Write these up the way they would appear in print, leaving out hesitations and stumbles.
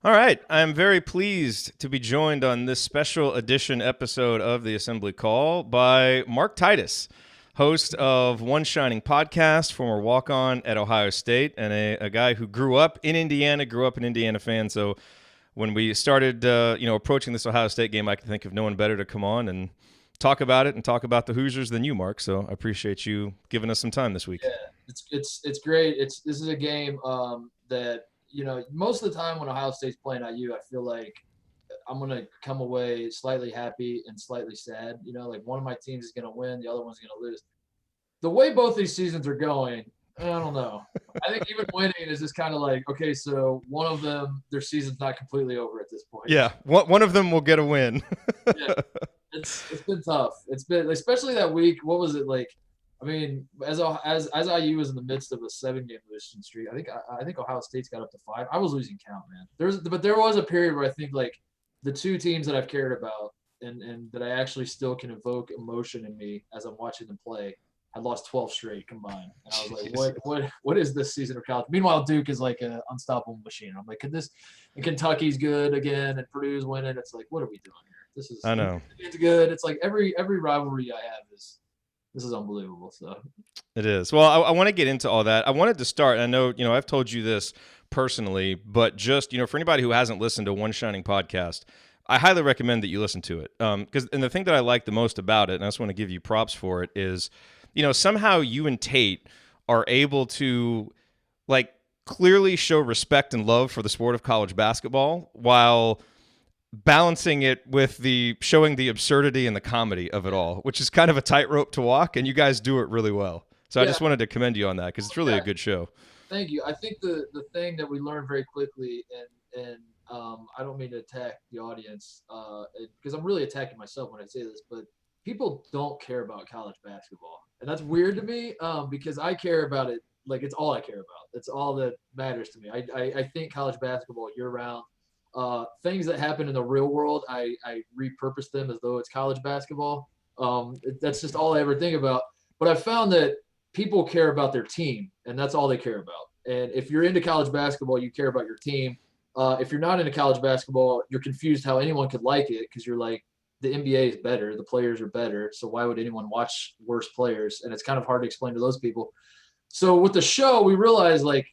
All right. I'm very pleased to be joined on this special edition episode of the Assembly Call by Mark Titus, host of One Shining Podcast, former walk on at Ohio State, and a guy who grew up in Indiana, grew up an Indiana fan. So when we started approaching this Ohio State game, I could think of no one better to come on and talk about it and talk about the Hoosiers than you, Mark. So I appreciate you giving us some time this week. Yeah, it's great. This is a game that most of the time when Ohio State's playing IU, I feel like I'm gonna come away slightly happy and slightly sad. Like one of my teams is gonna win, the other one's gonna lose. The way both these seasons are going, I don't know. I think even winning is just kind of like, okay, so one of them, their season's not completely over at this point. Yeah, one of them will get a win. Yeah, it's been tough. It's been especially that week. What was it like? I mean, as IU was in the midst of a 7-game losing streak, I think Ohio State's got up to 5. I was losing count, man. There was a period where I think like the two teams that I've cared about and that I actually still can evoke emotion in me as I'm watching them play had lost 12 straight combined, and I was like, what is this season of college? Meanwhile, Duke is like an unstoppable machine. I'm like, could this? And Kentucky's good again, and Purdue's winning. It's like, what are we doing here? This is I know. it's good. It's like every rivalry I have is this is unbelievable. So It is. Well, I want to get into all that. I wanted to start. I know, I've told you this personally, but just, for anybody who hasn't listened to One Shining Podcast, I highly recommend that you listen to it. And the thing that I like the most about it, and I just want to give you props for it, is, somehow you and Tate are able to, like, clearly show respect and love for the sport of college basketball while balancing it with the showing the absurdity and the comedy of it all, which is kind of a tightrope to walk, and you guys do it really well. So I yeah, just wanted to commend you on that because it's really a yeah. good show. Thank you. I think the thing that we learned very quickly, and I don't mean to attack the audience because I'm really attacking myself when I say this, but people don't care about college basketball, and that's weird to me because I care about it. Like it's all I care about. It's all that matters to me. I think college basketball year round. Things that happen in the real world, I repurpose them as though it's college basketball. That's just all I ever think about. But I found that people care about their team, and that's all they care about. And if you're into college basketball, you care about your team. If you're not into college basketball, you're confused how anyone could like it because you're like, the NBA is better, the players are better, so why would anyone watch worse players? And it's kind of hard to explain to those people. So with the show, we realized like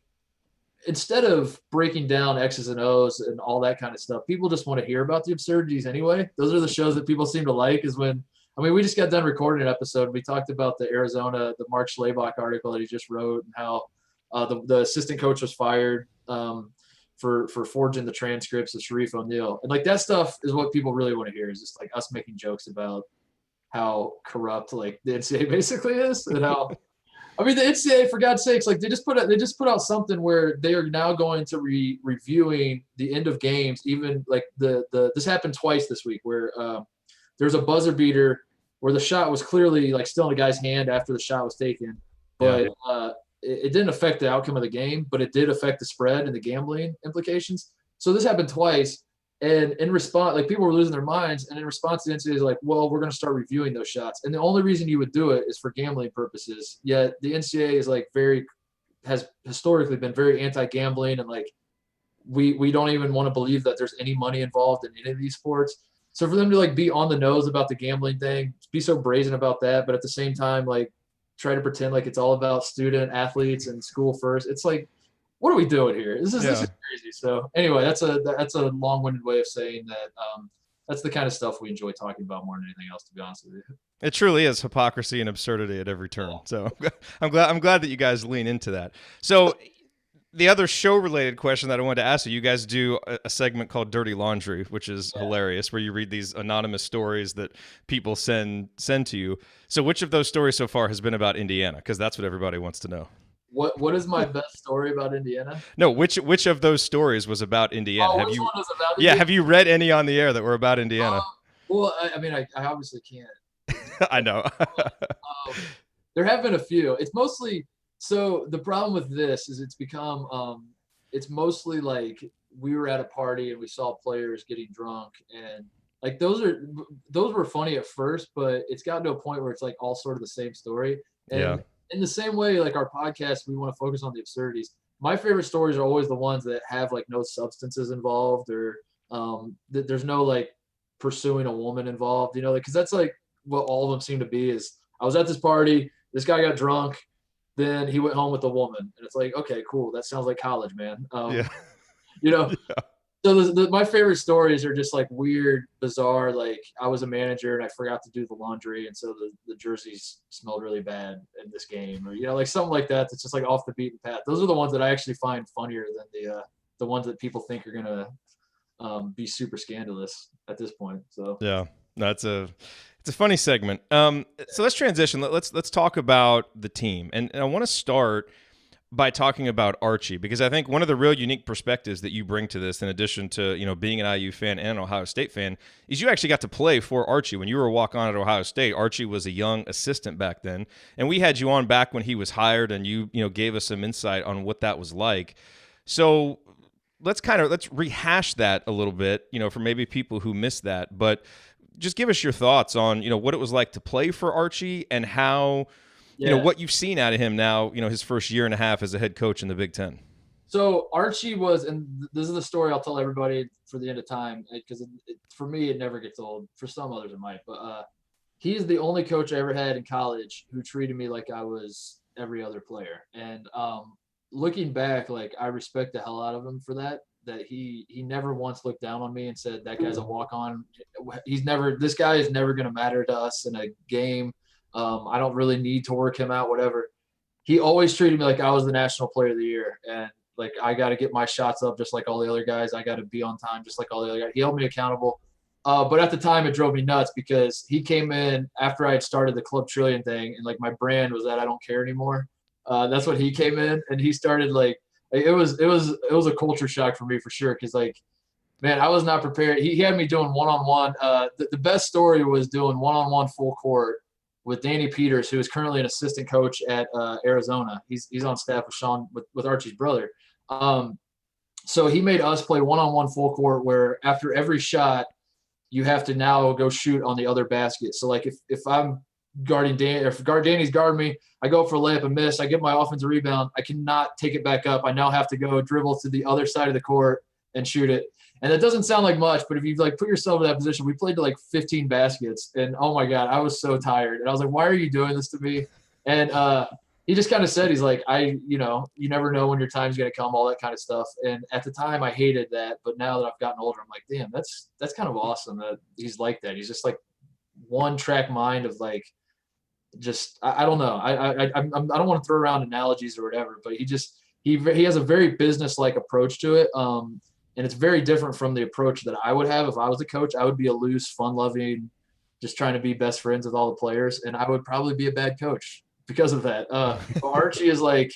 instead of breaking down X's and O's and all that kind of stuff, people just want to hear about the absurdities anyway. Those are the shows that people seem to like. Is when I mean, we just got done recording an episode. And we talked about the Mark Schlabach article that he just wrote, and how the assistant coach was fired for forging the transcripts of Sharif O'Neal, and like that stuff is what people really want to hear. Is just like us making jokes about how corrupt like the NCAA basically is, and how I mean, the NCAA, for God's sakes, like they just put out something where they are now going to reviewing the end of games. Even like the this happened twice this week where there's a buzzer beater where the shot was clearly like still in the guy's hand after the shot was taken, Yeah. but it didn't affect the outcome of the game, but it did affect the spread and the gambling implications. So this happened twice. And in response, like people were losing their minds. And in response, the NCAA is like, well, we're going to start reviewing those shots. And the only reason you would do it is for gambling purposes. Yet the NCAA is like has historically been very anti-gambling. And like, we don't even want to believe that there's any money involved in any of these sports. So for them to like be on the nose about the gambling thing, be so brazen about that, but at the same time, like try to pretend like it's all about student athletes and school first. It's like, what are we doing here? This Yeah. is crazy. So anyway, that's a long-winded way of saying that that's the kind of stuff we enjoy talking about more than anything else, to be honest with you. It truly is hypocrisy and absurdity at every turn. So I'm glad that you guys lean into that. So the other show related question that I wanted to ask you guys do a segment called Dirty Laundry, which is Yeah. hilarious, where you read these anonymous stories that people send to you. So which of those stories so far has been about Indiana? Because that's what everybody wants to know. What is my best story about Indiana? No, which of those stories was about Indiana? Oh, Have which you one is about Yeah, Indiana? have you read any on the air that were about Um, Indiana? well, I mean, I obviously can't. I know. There have been a few. It's mostly so the problem with this is it's become it's mostly like we were at a party and we saw players getting drunk, and like those were funny at first, but it's gotten to a point where it's like all sort of the same story. Yeah. And in the same way, like our podcast, we want to focus on the absurdities. my favorite stories are always the ones that have like no substances involved, or there's no like pursuing a woman involved, because that's like what all of them seem to be. Is I was at this party, this guy got drunk, then he went home with a woman, and it's like, okay, cool, that sounds like college, man. Yeah. You know, Yeah. so my favorite stories are just like weird, bizarre. Like I was a manager and I forgot to do the laundry, and so the jerseys smelled really bad in this game, or like something like that. That's just like off the beaten path. Those are the ones that I actually find funnier than the ones that people think are gonna be super scandalous at this point. So Yeah. It's a funny segment. So let's transition. Let's talk about the team, and I want to start by talking about Archie, because I think one of the real unique perspectives that you bring to this, in addition to being an IU fan and an Ohio State fan, is you actually got to play for Archie when you were a walk-on at Ohio State. Archie was a young assistant back then, and we had you on back when he was hired, and you gave us some insight on what that was like. So let's rehash that a little bit, for maybe people who missed that, but just give us your thoughts on what it was like to play for Archie, and how what you've seen out of him now, his first year and a half as a head coach in the Big Ten. So Archie was, and this is the story I'll tell everybody for the end of time, because for me it never gets old. For some others it might, but he's the only coach I ever had in college who treated me like I was every other player. And looking back, like I respect the hell out of him for that. That he never once looked down on me and said that guy's a walk on. This guy is never going to matter to us in a game. I don't really need to work him out, whatever. He always treated me like I was the national player of the year. And like, I got to get my shots up just like all the other guys. I got to be on time just like all the other guys. He held me accountable. But at the time, it drove me nuts because he came in after I had started the Club Trillion thing. And like, my brand was that I don't care anymore. That's what he came in, and he started like, it was a culture shock for me for sure. Cause like, man, I was not prepared. He had me doing one-on-one. The best story was doing one-on-one full court with Danny Peters, who is currently an assistant coach at Arizona. He's on staff with Sean, with Archie's brother. So he made us play one-on-one full court, where after every shot, you have to now go shoot on the other basket. So like if I'm guarding Dan, if Danny's guarding me, I go for a layup and miss. I get my offensive rebound. I cannot take it back up. I now have to go dribble to the other side of the court and shoot it. And it doesn't sound like much, but if you like put yourself in that position, we played to like 15 baskets, and oh my God, I was so tired. And I was like, why are you doing this to me? And he just kind of said, he's like, you never know when your time's going to come, all that kind of stuff. And at the time I hated that, but now that I've gotten older, I'm like, damn, that's kind of awesome that he's like that. He's just like one track mind of like, just, I don't know. I don't want to throw around analogies or whatever, but he has a very business-like approach to it. And it's very different from the approach that I would have if I was a coach. I would be a loose, fun-loving, just trying to be best friends with all the players, and I would probably be a bad coach because of that. Archie is like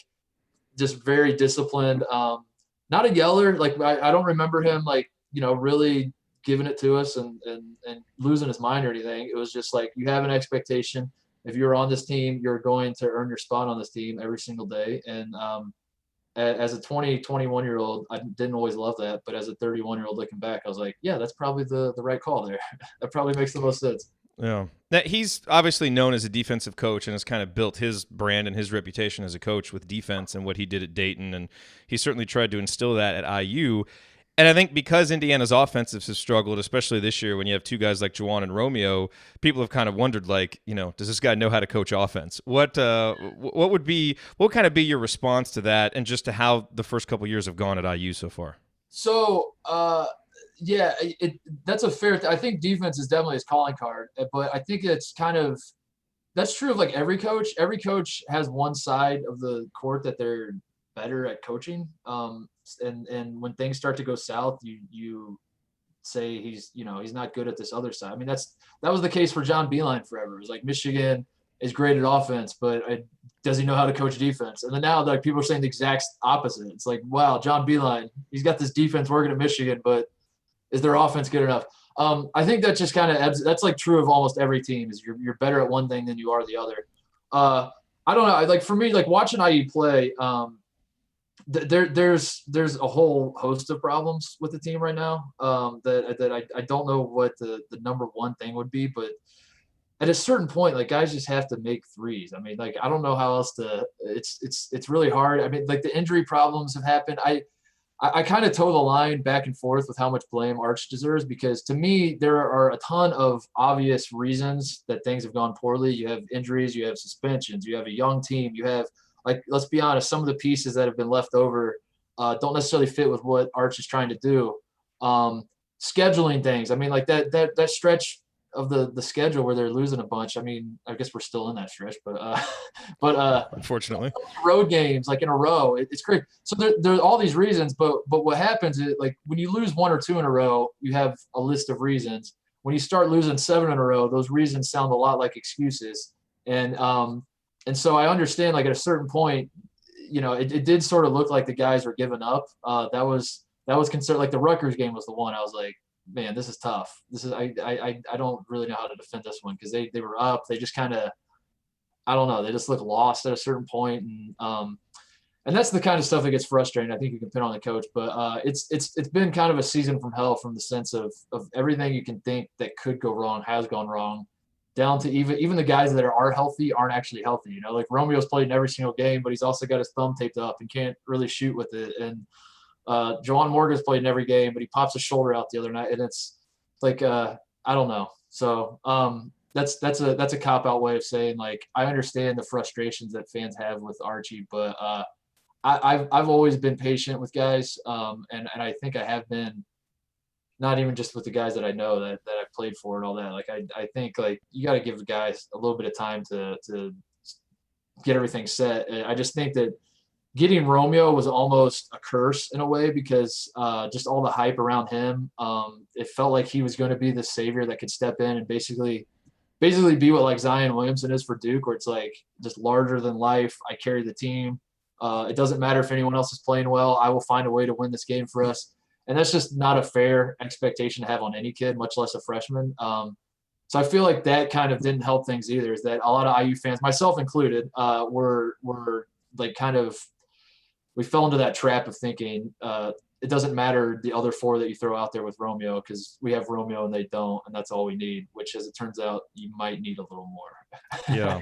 just very disciplined. Not a yeller. Like I don't remember him like really giving it to us and losing his mind or anything. It was just like, you have an expectation. If you're on this team, you're going to earn your spot on this team every single day. And as a 21-year-old, I didn't always love that, but as a 31-year-old looking back, I was like, yeah, that's probably the right call there. That probably makes the most sense. Yeah. Now, he's obviously known as a defensive coach and has kind of built his brand and his reputation as a coach with defense and what he did at Dayton, and he certainly tried to instill that at IU. And I think because Indiana's offensives have struggled, especially this year when you have two guys like Juwan and Romeo, people have kind of wondered, like, does this guy know how to coach offense? What would kind of be your response to that, and just to how the first couple years have gone at IU so far? So, yeah, that's a fair. I think defense is definitely his calling card, but I think it's that's true of like every coach. Every coach has one side of the court that they're better at coaching. And when things start to go south, you say he's not good at this other side. I mean, that was the case for John Beilein forever. It was like Michigan is great at offense, but does he know how to coach defense? And then now like people are saying the exact opposite. It's like, wow, John Beilein, he's got this defense working at Michigan, but is their offense good enough? I think that just kind of ebbs. That's like true of almost every team. Is you're better at one thing than you are the other. I don't know. Like for me, like watching IU play. There's a whole host of problems with the team right now that I don't know what the number one thing would be, but at a certain point, like guys just have to make threes. I mean, like I don't know how else to. It's really hard. I mean, like the injury problems have happened. I kind of toe the line back and forth with how much blame Arch deserves because to me there are a ton of obvious reasons that things have gone poorly. You have injuries, you have suspensions, you have a young team, you have like let's be honest, some of the pieces that have been left over don't necessarily fit with what Arch is trying to do. Um, Scheduling things. I mean, like that stretch of the schedule where they're losing a bunch. I mean, I guess we're still in that stretch, but but Unfortunately. road games like in a row. It's great. So there are all these reasons, but what happens is like when you lose one or two in a row, you have a list of reasons. When you start losing seven in a row, those reasons sound a lot like excuses. And so I understand like at a certain point, it did sort of look like the guys were giving up. That was considered like the Rutgers game was the one I was like, man, this is tough. This is I don't really know how to defend this one because they were up. They just kind of I don't know. They just look lost at a certain point, and that's the kind of stuff that gets frustrating. I think you can pin on the coach, but it's been kind of a season from hell from the sense of everything you can think that could go wrong has gone wrong, down to even the guys that are healthy aren't actually healthy. Like Romeo's played in every single game, but he's also got his thumb taped up and can't really shoot with it. And Jawan Morgan's played in every game, but he pops his shoulder out the other night, and it's like I don't know. So that's a cop out way of saying like I understand the frustrations that fans have with Archie, but I've always been patient with guys, and I think I have been not even just with the guys that I know that I've played for and all that. Like I think like you got to give the guys a little bit of time to get everything set. And I just think that getting Romeo was almost a curse in a way because just all the hype around him. It felt like he was going to be the savior that could step in and basically be what like Zion Williamson is for Duke, where it's like just larger than life. I carry the team. It doesn't matter if anyone else is playing well. I will find a way to win this game for us. And that's just not a fair expectation to have on any kid, much less a freshman. So I feel like that kind of didn't help things either. Is that a lot of IU fans, myself included, were like kind of we fell into that trap of thinking it doesn't matter the other four that you throw out there with Romeo because we have Romeo and they don't, and that's all we need. Which, as it turns out, you might need a little more. Yeah.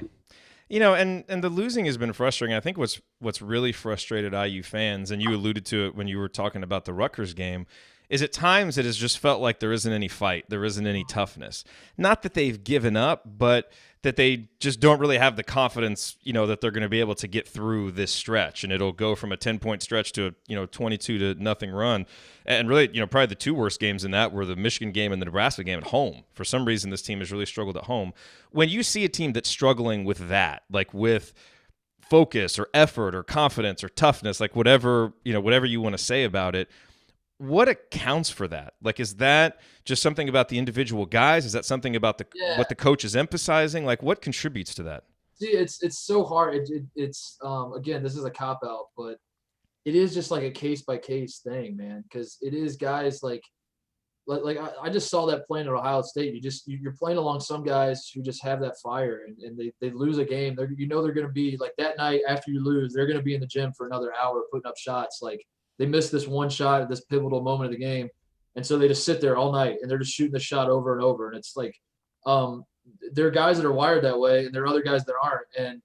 And the losing has been frustrating. I think what's really frustrated IU fans, and you alluded to it when you were talking about the Rutgers game, is at times it has just felt like there isn't any fight, there isn't any toughness. Not that they've given up, but that they just don't really have the confidence, that they're going to be able to get through this stretch, and it'll go from a 10-point stretch to a 22-0 run. And really, probably the two worst games in that were the Michigan game and the Nebraska game at home. For some reason, this team has really struggled at home. When you see a team that's struggling with that, like with focus or effort or confidence or toughness, like whatever you want to say about it, what accounts for that? Like, is that just something about the individual guys? Is that something about what the coach is emphasizing? Like, what contributes to that? See, it's so hard. It's again, this is a cop out, but it is just like a case by case thing, man. Because it is guys like I just saw that playing at Ohio State. You're playing along some guys who just have that fire, and they lose a game. They're going to be like that night after you lose, they're going to be in the gym for another hour putting up shots. Like they missed this one shot at this pivotal moment of the game, and so they just sit there all night and they're just shooting the shot over and over. And it's like there are guys that are wired that way, and there are other guys that aren't. And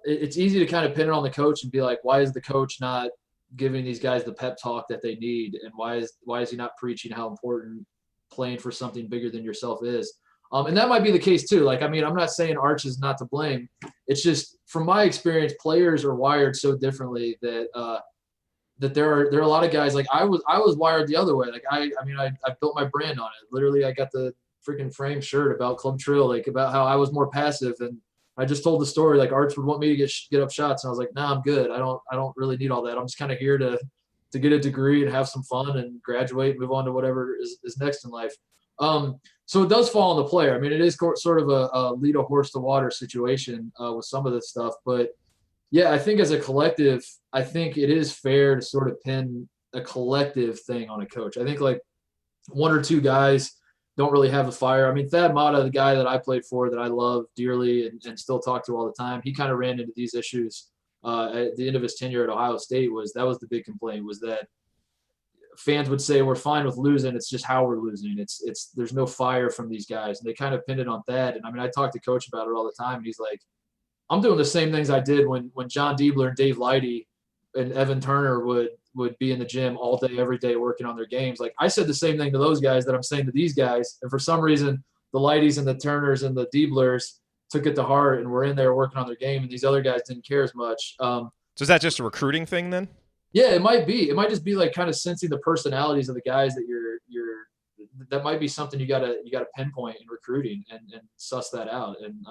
it's easy to kind of pin it on the coach and be like, why is the coach not giving these guys the pep talk that they need, and why is he not preaching how important playing for something bigger than yourself is? And that might be the case too. Like, I mean, I'm not saying Arch is not to blame. It's just from my experience, players are wired so differently that that there are a lot of guys like I was wired the other way. Like I built my brand on it. Literally, I got the freaking frame shirt about Club Trill, like about how I was more passive, and I just told the story like Arch would want me to get up shots, and I was like, nah, I'm good. I don't really need all that. I'm just kind of here to get a degree and have some fun and graduate, move on to whatever is next in life. So it does fall on the player. I mean, it is sort of a lead a horse to water situation with some of this stuff, but yeah, I think as a collective, I think it is fair to sort of pin a collective thing on a coach. I think like one or two guys don't really have the fire. I mean, Thad Matta, the guy that I played for that I love dearly and still talk to all the time, he kind of ran into these issues at the end of his tenure at Ohio State. That was the big complaint, was that fans would say we're fine with losing. It's just how we're losing. There's no fire from these guys. And they kind of pinned it on Thad. And I mean, I talk to Coach about it all the time. And he's like, I'm doing the same things I did when John Diebler and Dave Leidy and Evan Turner would be in the gym all day, every day, working on their games. Like I said the same thing to those guys that I'm saying to these guys. And for some reason, the Leidys and the Turners and the Dieblers took it to heart and were in there working on their game. And these other guys didn't care as much. So is that just a recruiting thing then? Yeah, it might be. It might just be like kind of sensing the personalities of the guys that you're that might be something you gotta pinpoint in recruiting and suss that out. And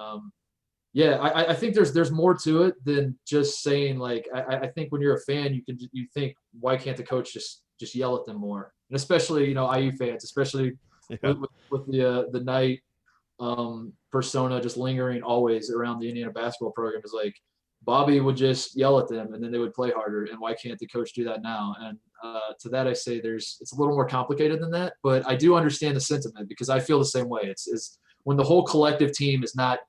yeah, I think there's more to it than just saying like I think when you're a fan you think why can't the coach just yell at them more? And especially IU fans, especially with the Knight persona just lingering always around the Indiana basketball program is like Bobby would just yell at them and then they would play harder. And why can't the coach do that now? And to that I say it's a little more complicated than that, but I do understand the sentiment because I feel the same way. It's when the whole collective team is not,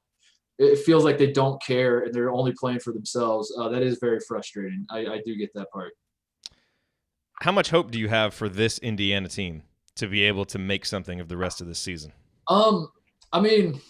it feels like they don't care and they're only playing for themselves. That is very frustrating. I do get that part. How much hope do you have for this Indiana team to be able to make something of the rest of this season? I mean,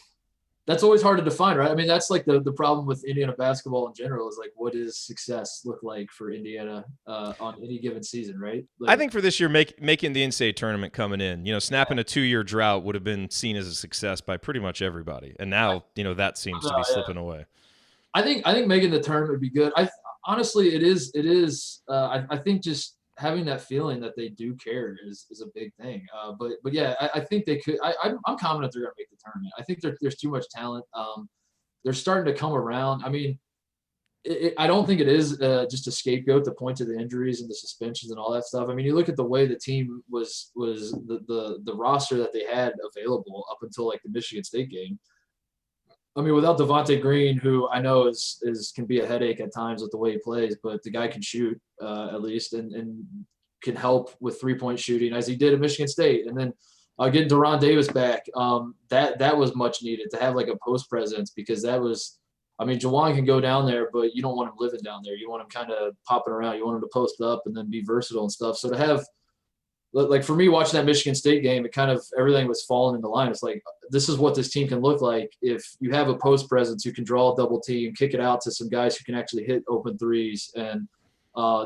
that's always hard to define, right? I mean, that's like the problem with Indiana basketball in general is like, what does success look like for Indiana on any given season, right? Like, I think for this year, making the NCAA tournament coming in, snapping a 2-year drought would have been seen as a success by pretty much everybody. And now, that seems to be slipping away. I think making the tournament would be good. Honestly, it is. I think just having that feeling that they do care is a big thing. But yeah, I think they could. I'm confident they're going to make the tournament. I think there's too much talent. They're starting to come around. I mean, I don't think it is just a scapegoat to point to the injuries and the suspensions and all that stuff. I mean, you look at the way the team was the roster that they had available up until like the Michigan State game. I mean, without Devontae Green, who I know can be a headache at times with the way he plays, but the guy can shoot at least and can help with 3-point shooting as he did at Michigan State. And then getting Deron Davis back, that was much needed to have like a post presence because that was, I mean, Jawan can go down there, but you don't want him living down there. You want him kind of popping around. You want him to post up and then be versatile and stuff. So to have, like for me watching that Michigan State game, it kind of everything was falling into line. It's like, this is what this team can look like if you have a post presence who can draw a double team, kick it out to some guys who can actually hit open threes, and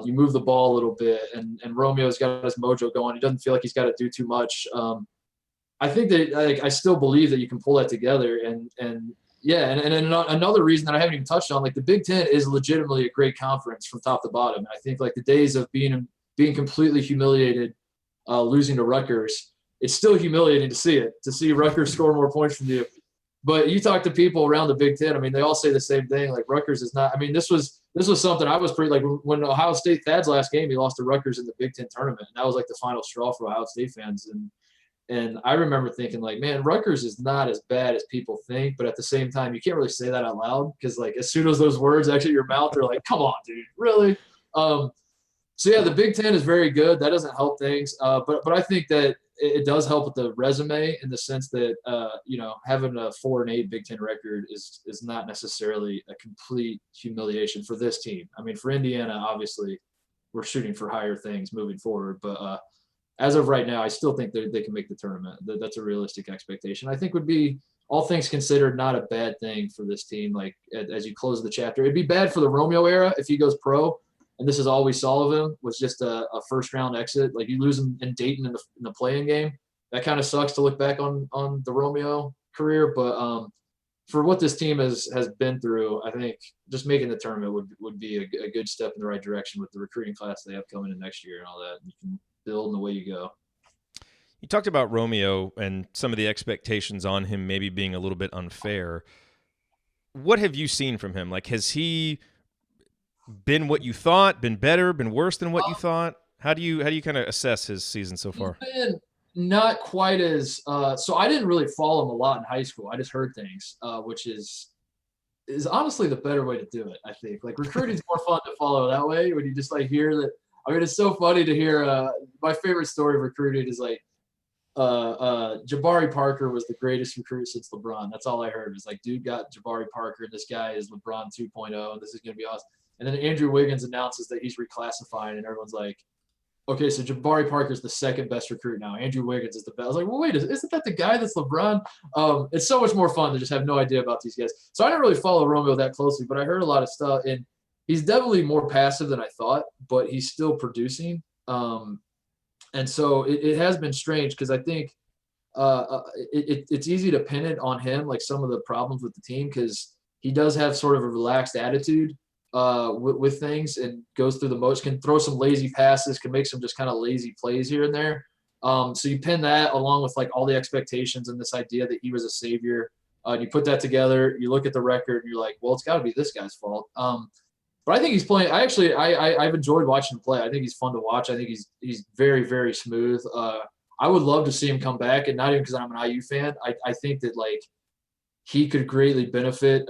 you move the ball a little bit. And Romeo's got his mojo going. He doesn't feel like he's got to do too much. I think that I still believe that you can pull that together. And yeah, and another reason that I haven't even touched on, like the Big Ten is legitimately a great conference from top to bottom. And I think like the days of being completely humiliated. Losing to Rutgers, it's still humiliating to see Rutgers score more points from you. But you talk to people around the Big Ten, I mean, they all say the same thing. Like Rutgers is not. I mean, this was something I was pretty like when Ohio State Thad's last game, he lost to Rutgers in the Big Ten tournament, and that was like the final straw for Ohio State fans. And I remember thinking like, man, Rutgers is not as bad as people think, but at the same time, you can't really say that out loud because like as soon as those words exit your mouth, they're like, come on, dude, really? So yeah, the Big Ten is very good. That doesn't help things, but I think that it does help with the resume in the sense that having a 4-8 Big Ten record is not necessarily a complete humiliation for this team. I mean, for Indiana, obviously, we're shooting for higher things moving forward, but as of right now, I still think they can make the tournament. That's a realistic expectation. I think would be, all things considered, not a bad thing for this team. Like as you close the chapter, it'd be bad for the Romeo era if he goes pro. And this is all we saw of him was just a first-round exit. Like you lose him in Dayton in the play-in game. That kind of sucks to look back on the Romeo career. But for what this team has been through, I think just making the tournament would be a good step in the right direction with the recruiting class they have coming in next year and all that. You can build in the way you go. You talked about Romeo and some of the expectations on him maybe being a little bit unfair. What have you seen from him? Like, has he been what you thought, been better, been worse than what you thought? How do you kind of assess his season so far? He's been not quite as so I didn't really follow him a lot in high school. I just heard things, which is honestly the better way to do it, I think. Like recruiting's more fun to follow that way when you just like hear that. I mean, it's so funny to hear my favorite story of recruiting is like Jabari Parker was the greatest recruit since LeBron. That's all I heard. It was like, dude got Jabari Parker, and this guy is LeBron 2.0, and this is going to be awesome. And then Andrew Wiggins announces that he's reclassifying, and everyone's like, okay, so Jabari Parker's the second best recruit now. Andrew Wiggins is the best. I was like, well, wait, isn't that the guy that's LeBron? It's so much more fun to just have no idea about these guys. So I didn't really follow Romeo that closely, but I heard a lot of stuff, and he's definitely more passive than I thought, but he's still producing. And so it has been strange because I think it's easy to pin it on him, like some of the problems with the team, because he does have sort of a relaxed attitude with things and goes through the most, can throw some lazy passes, can make some just kind of lazy plays here and there. So you pin that along with like all the expectations and this idea that he was a savior. And you put that together, you look at the record, and you're like, well, it's got to be this guy's fault. But I think he's playing. I've enjoyed watching him play. I think he's fun to watch. I think he's very, very smooth. I would love to see him come back, and not even because I'm an IU fan. I think that like he could greatly benefit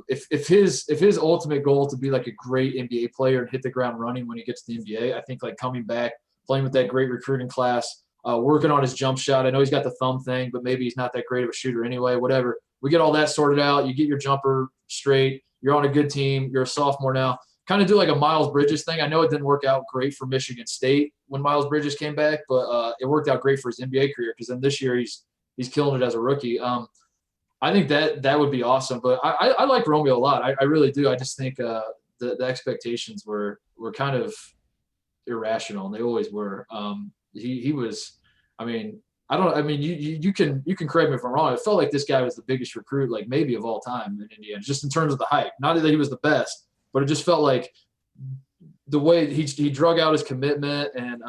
if his ultimate goal to be like a great NBA player and hit the ground running when he gets to the NBA. I think like coming back, playing with that great recruiting class, working on his jump shot. I know he's got the thumb thing, but maybe he's not that great of a shooter anyway. Whatever. We get all that sorted out. You get your jumper straight. You're on a good team. You're a sophomore now. Kind of do like a Miles Bridges thing. I know it didn't work out great for Michigan State when Miles Bridges came back, but it worked out great for his NBA career because then this year he's killing it as a rookie. I think that would be awesome. But I like Romeo a lot. I really do. I just think the expectations were kind of irrational, and they always were. He was. I mean, you can correct me if I'm wrong. It felt like this guy was the biggest recruit, like maybe of all time in Indiana, just in terms of the hype. Not that he was the best, but it just felt like the way he drug out his commitment, and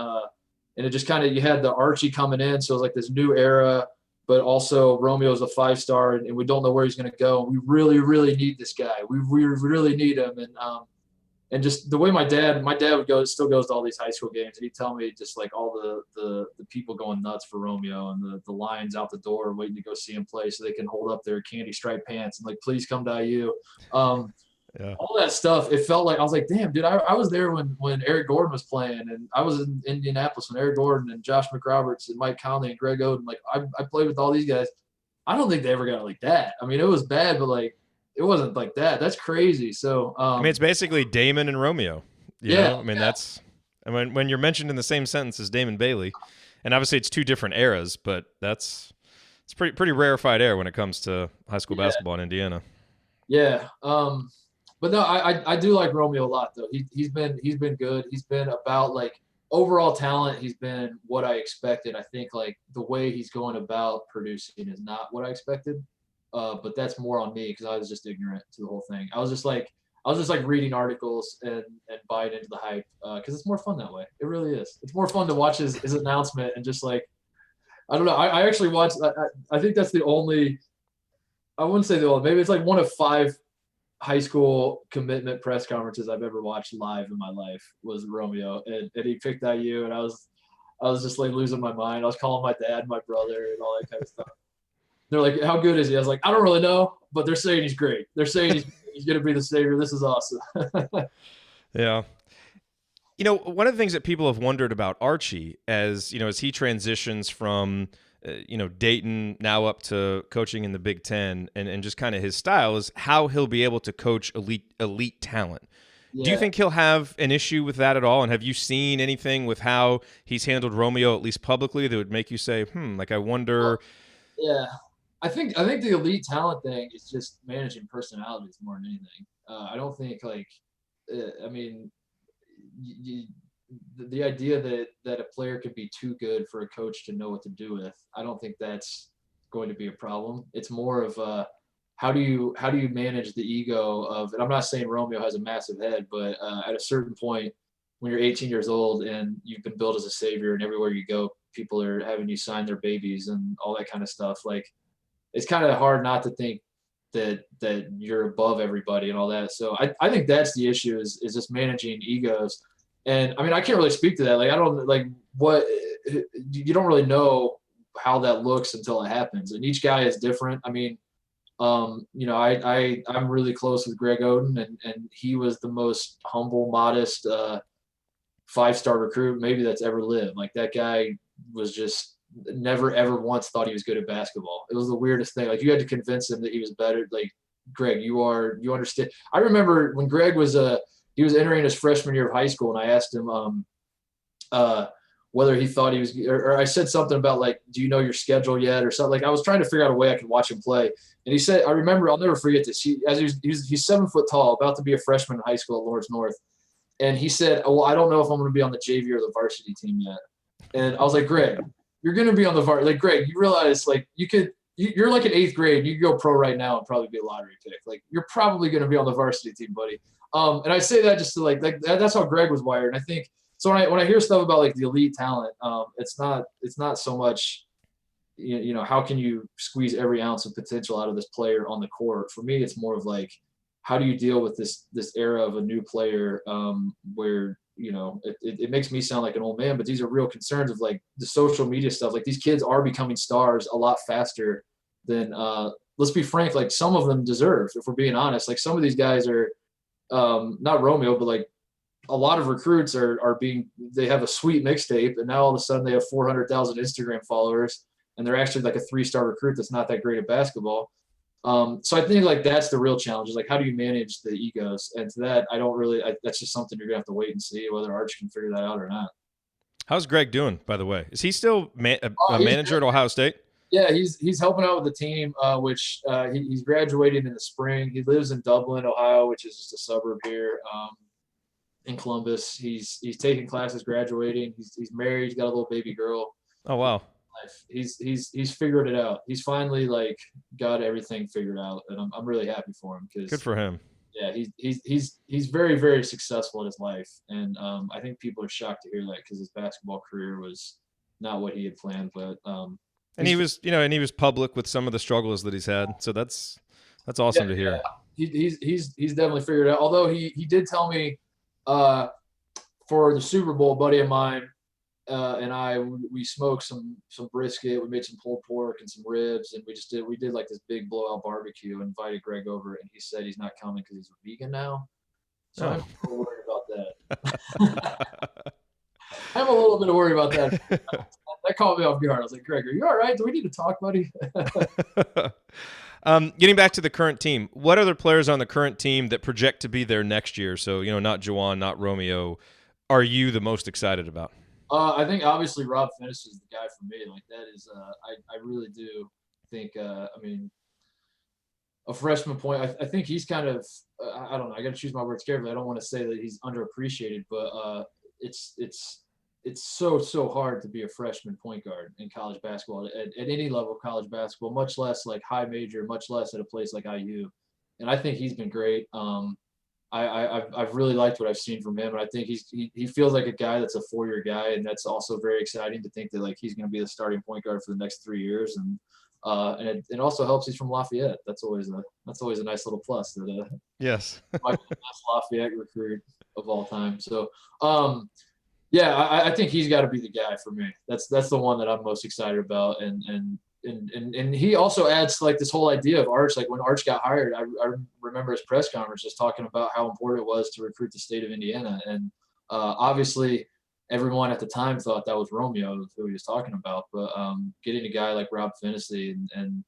it just kind of, you had the Archie coming in, so it was like this new era, but also Romeo's a 5-star, and we don't know where he's going to go. We really, really need this guy. We really need him, and just the way my dad would still goes to all these high school games, and he'd tell me just like all the people going nuts for Romeo, and the lines out the door waiting to go see him play so they can hold up their candy striped pants and like, please come to IU. Yeah. All that stuff, it felt like I was like, damn, dude, I was there when Eric Gordon was playing, and I was in Indianapolis when Eric Gordon and Josh McRoberts and Mike Conley and Greg Oden, like I played with all these guys. I don't think they ever got like that. I mean, it was bad, but like it wasn't like that. That's crazy. So I mean, it's basically Damon and Romeo. You know? I mean, that's, I mean, when you're mentioned in the same sentence as Damon Bailey, and obviously it's two different eras, but it's pretty rarefied air when it comes to high school basketball in Indiana. Yeah. But no, I do like Romeo a lot though. He's been good. He's been about like overall talent. He's been what I expected. I think like the way he's going about producing is not what I expected. But that's more on me because I was just ignorant to the whole thing. I was just like reading articles and buying into the hype because it's more fun that way. It really is. It's more fun to watch his announcement and just like, I don't know. I actually watched. I think that's the only. I wouldn't say the only. Maybe it's like one of 5 high school commitment press conferences I've ever watched live in my life was Romeo, and he picked IU, and I was just like losing my mind. I was calling my dad, my brother, and all that kind of stuff. They're like, how good is he? I was like, I don't really know, but they're saying he's great. They're saying he's going to be the savior. This is awesome. Yeah. You know, one of the things that people have wondered about Archie as he transitions from Dayton now up to coaching in the Big Ten and just kind of his style is how he'll be able to coach elite talent. Yeah. Do you think he'll have an issue with that at all? And have you seen anything with how he's handled Romeo, at least publicly, that would make you say, like I wonder? Yeah. I think the elite talent thing is just managing personalities more than anything. I don't think the idea that a player could be too good for a coach to know what to do with, I don't think that's going to be a problem. It's more of how do you manage the ego of, and I'm not saying Romeo has a massive head, but at a certain point when you're 18 years old and you've been billed as a savior and everywhere you go, people are having you sign their babies and all that kind of stuff. Like, it's kind of hard not to think that you're above everybody and all that. So I think that's the issue is just managing egos. And I mean, I can't really speak to that. Like, I don't like what you don't really know how that looks until it happens. And each guy is different. I mean, I'm really close with Greg Oden, and he was the most humble, modest 5-star recruit maybe that's ever lived. Like, that guy was just never ever once thought he was good at basketball. It was the weirdest thing. Like, you had to convince him that he was better. Like, Greg, you understand. I remember when Greg was he was entering his freshman year of high school, and I asked him whether he thought he was, or I said something about like, do you know your schedule yet, or something. Like I was trying to figure out a way I could watch him play, and he said, I remember, I'll never forget this. He's 7 foot tall, about to be a freshman in high school at Lawrence North, and he said, well, I don't know if I'm going to be on the JV or the varsity team yet. And I was like, Greg, you're going to be on the varsity. Like, Greg, you realize like you're like in 8th grade. You could go pro right now and probably be a lottery pick. Like you're probably going to be on the varsity team, buddy. And I say that just to like that's how Greg was wired. And I think so when I hear stuff about like the elite talent, it's not so much, you know, how can you squeeze every ounce of potential out of this player on the court? For me, it's more of like, how do you deal with this era of a new player where, you know, it makes me sound like an old man, but these are real concerns of like the social media stuff. Like these kids are becoming stars a lot faster than let's be frank, like some of them deserve, if we're being honest. Like some of these guys are not Romeo, but like a lot of recruits they have a sweet mixtape, and now all of a sudden they have 400,000 Instagram followers, and they're actually like a 3-star recruit that's not that great at basketball. So I think like that's the real challenge, is like, how do you manage the egos? And to that, that's just something you're gonna have to wait and see whether Archie can figure that out or not. How's Greg doing, by the way? Is he still a manager at Ohio State? Yeah, he's helping out with the team, which he's graduating in the spring. He lives in Dublin, Ohio, which is just a suburb here in Columbus. He's taking classes, graduating. He's married. He's got a little baby girl. Oh wow. He's figured it out. He's finally like got everything figured out, and I'm really happy for him, because good for him. Yeah, he's very, very successful in his life, and I think people are shocked to hear that, because his basketball career was not what he had planned. But and he was public with some of the struggles that he's had, so that's awesome to hear. Yeah. He's definitely figured it out. Although he did tell me for the Super Bowl, a buddy of mine and we smoked some brisket, we made some pulled pork and some ribs, and we did like this big blowout barbecue, and invited Greg over, and he said he's not coming because he's a vegan now. So I'm a little worried about that. I'm a little bit worried about that. That caught me off guard. I was like, Greg, are you all right? Do we need to talk, buddy? Getting back to the current team, what other players on the current team that project to be there next year, so not Juwan, not Romeo, are you the most excited about? I think obviously Rob Finnis is the guy for me. Like that is, I really do think. I mean, a freshman point. I think he's kind of. I don't know. I got to choose my words carefully. I don't want to say that he's underappreciated, but it's so hard to be a freshman point guard in college basketball at any level of college basketball, much less like high major, much less at a place like IU. And I think he's been great. I've really liked what I've seen from him, and I think he feels like a guy that's a 4-year guy, and that's also very exciting to think that like he's going to be the starting point guard for the next 3 years, and it also helps he's from Lafayette. That's always a nice little plus. That yes, might be the best Lafayette recruit of all time. So yeah, I think he's got to be the guy for me. That's the one that I'm most excited about, and he also adds like this whole idea of Arch. Like when Arch got hired, I remember his press conference just talking about how important it was to recruit the state of Indiana. And obviously everyone at the time thought that was Romeo who he was talking about. But getting a guy like Rob Finney and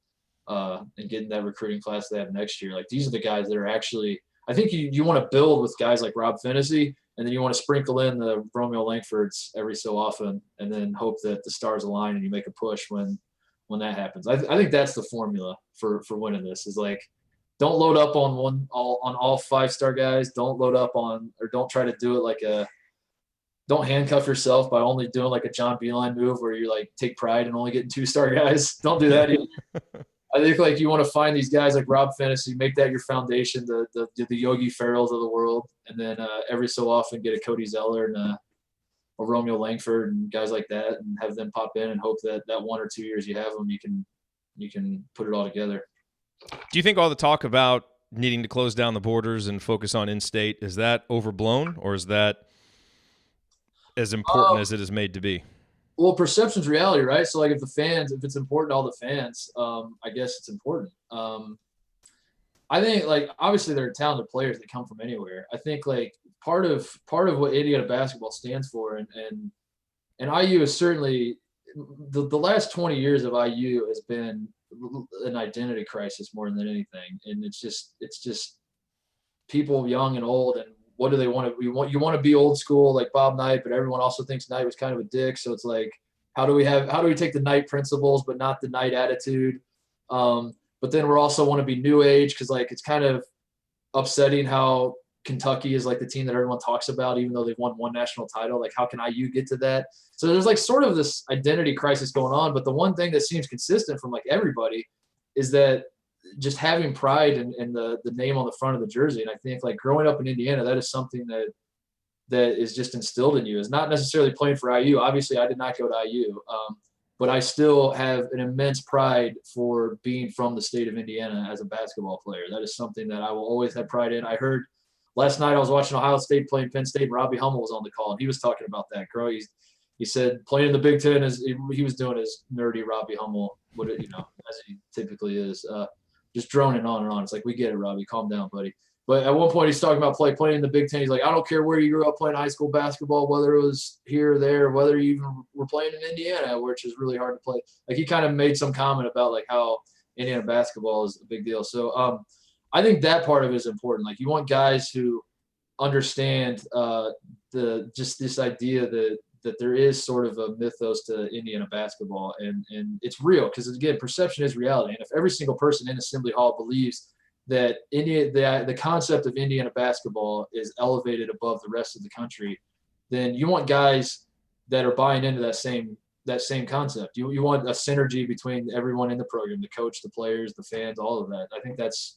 getting that recruiting class they have next year, like these are the guys that are actually, I think you want to build with guys like Rob Finney, and then you want to sprinkle in the Romeo Langfords every so often, and then hope that the stars align and you make a push when that happens. I think that's the formula for winning this, is like, don't load up on all 5-star guys. Don't load up on, or don't try to do it like don't handcuff yourself by only doing like a John Beeline move where you like take pride in only getting 2-star guys. Don't do that either. I think like you want to find these guys like Rob Finney, make that your foundation, the Yogi Ferrells of the world, and then every so often get a Cody Zeller and a Romeo Langford and guys like that, and have them pop in and hope that 1 or 2 years you have them, you can put it all together. Do you think all the talk about needing to close down the borders and focus on in-state, is that overblown, or is that as important as it is made to be? Well, perception's reality, right? So like if it's important to all the fans, I guess it's important. I think like obviously there are talented players that come from anywhere. I think like part of what Indiana basketball stands for, and IU is certainly the last 20 years of IU has been an identity crisis more than anything. And it's just people young and old and what do they want to, you want to be old school like Bob Knight, but everyone also thinks Knight was kind of a dick. So it's like, how do we take the Knight principles, but not the Knight attitude? But then we're also want to be new age. Cause like, it's kind of upsetting how Kentucky is like the team that everyone talks about, even though they've won one national title. Like, how can IU get to that? So there's like sort of this identity crisis going on. But the one thing that seems consistent from like everybody is that just having pride in the name on the front of the jersey. And I think like growing up in Indiana, that is something that is just instilled in you. Is not necessarily playing for IU. Obviously, I did not go to IU, but I still have an immense pride for being from the state of Indiana as a basketball player. That is something that I will always have pride in. I heard last night I was watching Ohio State playing Penn State, and Robbie Hummel was on the call, and he was talking about that. He said playing in the Big Ten he was doing his nerdy Robbie Hummel, as he typically is, just droning on and on. It's like, we get it, Robbie, calm down, buddy. But at one point he's talking about playing in the Big Ten. He's like, I don't care where you grew up playing high school basketball, whether it was here or there, whether you even were playing in Indiana, which is really hard to play. Like, he kind of made some comment about like how Indiana basketball is a big deal. So I think that part of it is important. Like, you want guys who understand this idea that there is sort of a mythos to Indiana basketball, and it's real, because again, perception is reality. And if every single person in Assembly Hall believes that the concept of Indiana basketball is elevated above the rest of the country, then you want guys that are buying into that same concept. You want a synergy between everyone in the program, the coach, the players, the fans, all of that. I think that's